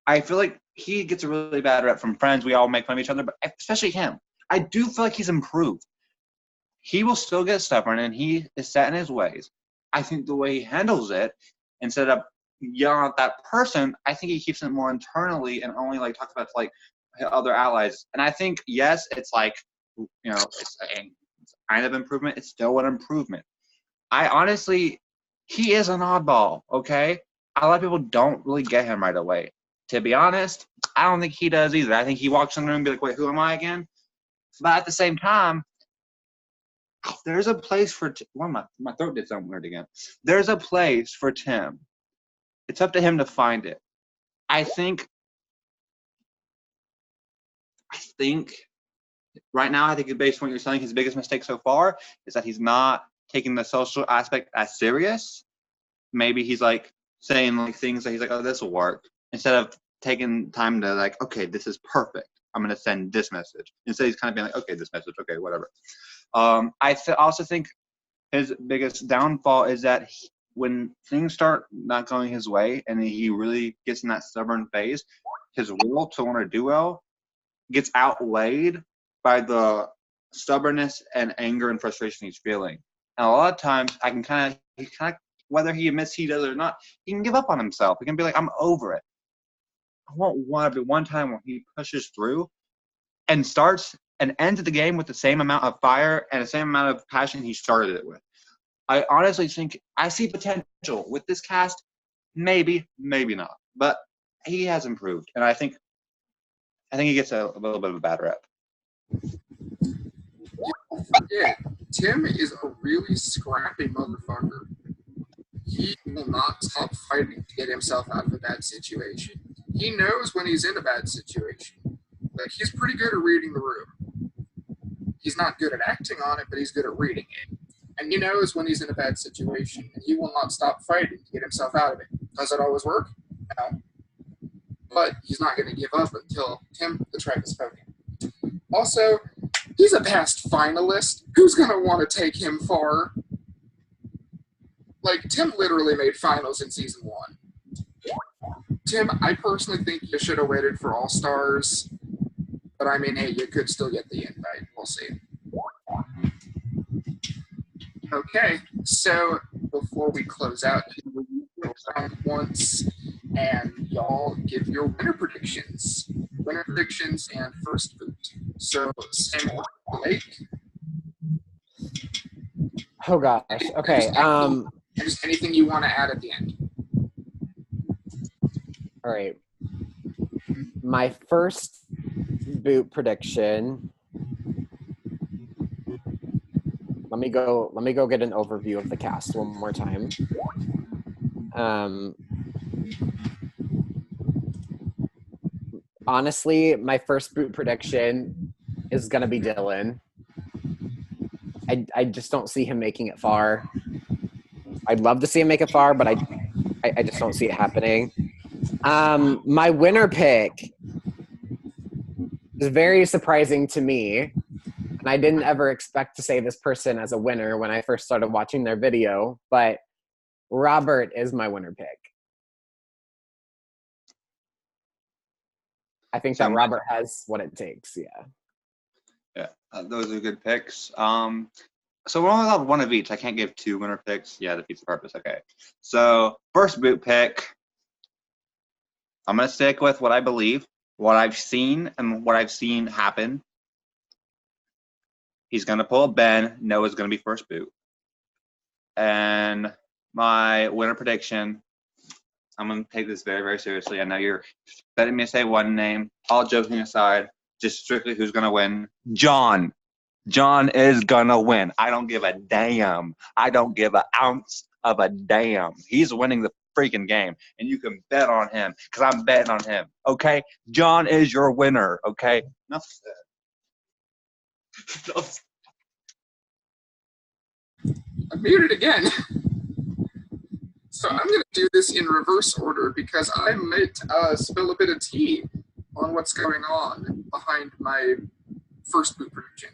I feel like he gets a really bad rep from friends. We all make fun of each other, but especially him. I do feel like he's improved. He will still get stubborn, and he is set in his ways. I think the way he handles it, instead of yelling at that person, I think he keeps it more internally and only like talks about like other allies. And I think, yes, it's like, it's a kind of improvement. It's still an improvement. I honestly, he is an oddball, okay? A lot of people don't really get him right away. To be honest, I don't think he does either. I think he walks in the room and be like, wait, who am I again? But at the same time, there's a place for my throat did something weird again. There's a place for Tim. It's up to him to find it. I think right now, I think based on what you're saying, his biggest mistake so far is that he's not taking the social aspect as serious. Maybe he's like saying like things that he's like, oh, this will work, instead of taking time to like, okay, this is perfect. I'm gonna send this message. Instead, he's kind of being like, okay, this message, okay, whatever. I also think his biggest downfall is that when things start not going his way and he really gets in that stubborn phase, his will to want to do well gets outweighed by the stubbornness and anger and frustration he's feeling. And a lot of times, whether he admits he does it or not, he can give up on himself. He can be like, I'm over it. I want one time when he pushes through and starts and ends the game with the same amount of fire and the same amount of passion he started it with. I honestly think I see potential with this cast. Maybe, maybe not. But he has improved, and I think he gets a little bit of a bad rep. Yeah, Tim is a really scrappy motherfucker. He will not stop fighting to get himself out of a bad situation. He knows when he's in a bad situation. Like, he's pretty good at reading the room. He's not good at acting on it, but he's good at reading it. And he knows when he's in a bad situation, and he will not stop fighting to get himself out of it. Does it always work? No. But he's not going to give up until Tim the Tribe is spoken. Also, he's a past finalist. Who's going to want to take him far? Like, Tim literally made finals in season 1. Tim, I personally think you should have waited for All Stars. But I mean, hey, you could still get the invite. We'll see. Okay, so before we close out, go around once and y'all give your winner predictions. Winner predictions and first boot. So, same order, Blake. Oh gosh. Okay. And just anything you want to add at the end. All right. My first boot prediction. Let me go get an overview of the cast one more time. Honestly, my first boot prediction is gonna be Dylan. I just don't see him making it far. I'd love to see him make it far, but I just don't see it happening. My winner pick is very surprising to me, and I didn't ever expect to say this person as a winner when I first started watching their video, but Robert is my winner pick. I think that Robert has what it takes, yeah. Yeah, those are good picks. So we're only allowed one of each. I can't give two winner picks. Yeah, defeats the purpose. Okay. So first boot pick, I'm going to stick with what I believe, what I've seen, and what I've seen happen. He's going to pull Ben. Noah's going to be first boot. And my winner prediction, I'm going to take this very, very seriously. I know you're letting me say one name. All joking aside, just strictly who's going to win. John. John is going to win. I don't give a damn. I don't give an ounce of a damn. He's winning the freaking game, and you can bet on him because I'm betting on him. Okay, John is your winner. Okay, enough said. I'm muted again. So I'm going to do this in reverse order because I might spill a bit of tea on what's going on behind my first boot prediction.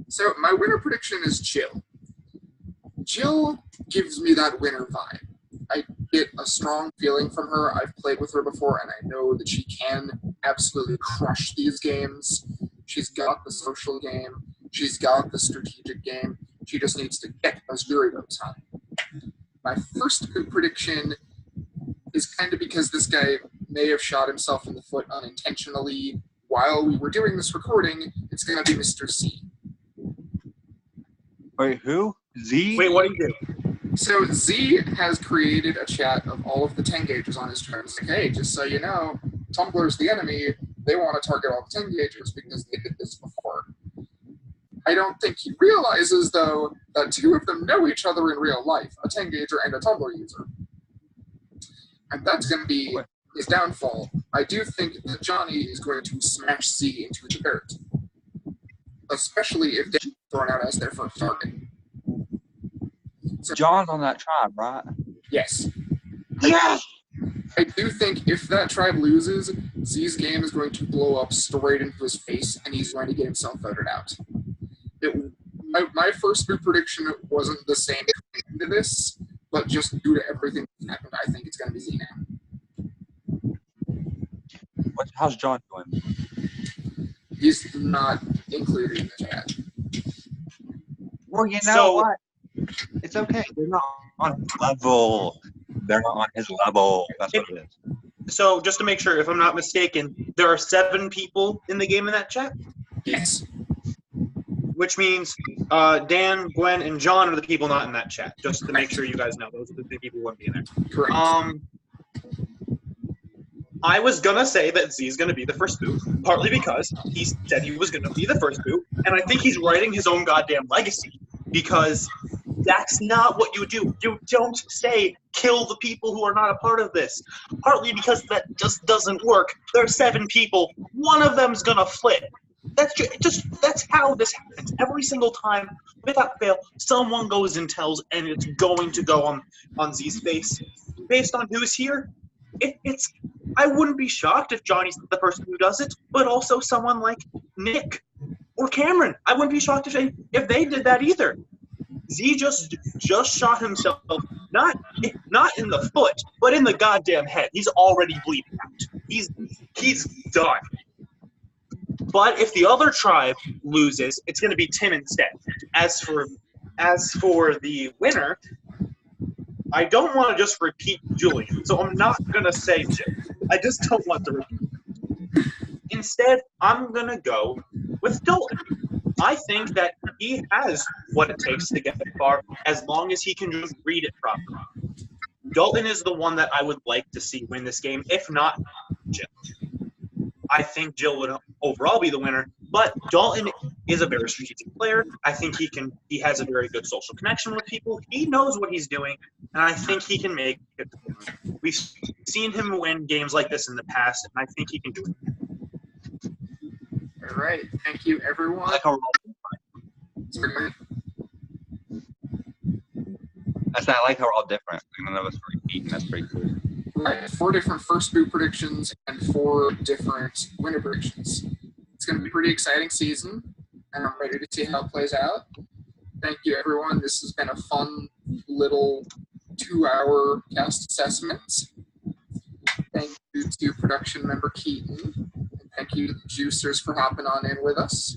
So my winner prediction is Jill. Jill gives me that winner vibe. I get a strong feeling from her. I've played with her before, and I know that she can absolutely crush these games. She's got the social game. She's got the strategic game. She just needs to get those Doritos high. My first boot prediction is kind of because this guy may have shot himself in the foot unintentionally while we were doing this recording. It's going to be Mr. C. Wait, who? Z? Wait, what do you do? So Z has created a chat of all of the 10 gauges on his chart. It's like, hey, just so you know, Tumblr's the enemy. They want to target all the 10 gauges because they did this before. I don't think he realizes, though, that two of them know each other in real life, a 10 gauger and a Tumblr user. And that's going to be his downfall. I do think that Johnny is going to smash Z into the dirt, especially if they're thrown out as their first target. So, John's on that tribe, right? yes. Yes! I do think if that tribe loses, Z's game is going to blow up straight into his face, and he's going to get himself voted out. My first boot prediction wasn't the same into this, but just due to everything that happened, I think it's going to be Z now. How's John doing? He's not included in the chat. Well, you know what? It's okay. They're not on his level. They're not on his level. That's what it is. So, just to make sure, if I'm not mistaken, there are 7 people in the game in that chat? Yes. Which means Dan, Gwen, and John are the people not in that chat. Just to make sure you guys know, those are the 3 people who won't be in there. Correct. I was going to say that Z is going to be the first boot, partly because he said he was going to be the first boot, and I think he's writing his own goddamn legacy, because that's not what you do. You don't say, kill the people who are not a part of this. Partly because that just doesn't work. There are 7 people. One of them's going to flip. That's how this happens. Every single time, without fail, someone goes and tells, and it's going to go on Z's face. Based on who's here, I wouldn't be shocked if Johnny's the person who does it, but also someone like Nick or Cameron. I wouldn't be shocked if they did that either. Z just shot himself, not in the foot, but in the goddamn head. He's already bleeding out. He's done. But if the other tribe loses, it's going to be Tim instead. As for the winner, I don't want to just repeat Julian, so I'm not going to say Jim. I just don't want to repeat. Instead, I'm going to go with Dalton. I think that he has what it takes to get far, as long as he can just read it properly. Dalton is the one that I would like to see win this game, if not Jill. I think Jill would overall be the winner, but Dalton is a very strategic player. I think he has a very good social connection with people. He knows what he's doing, and I think he can make it. We've seen him win games like this in the past, and I think he can do it. All right. Thank you, everyone. I like how we're all different. None of us are repeating. That's pretty cool. Right, 4 different first boot predictions and 4 different winner predictions. It's going to be a pretty exciting season, and I'm ready to see how it plays out. Thank you, everyone. This has been a fun little 2-hour cast assessment. Thank you to production member Keaton. And thank you to the Juicers for hopping on in with us.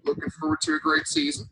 Looking forward to a great season.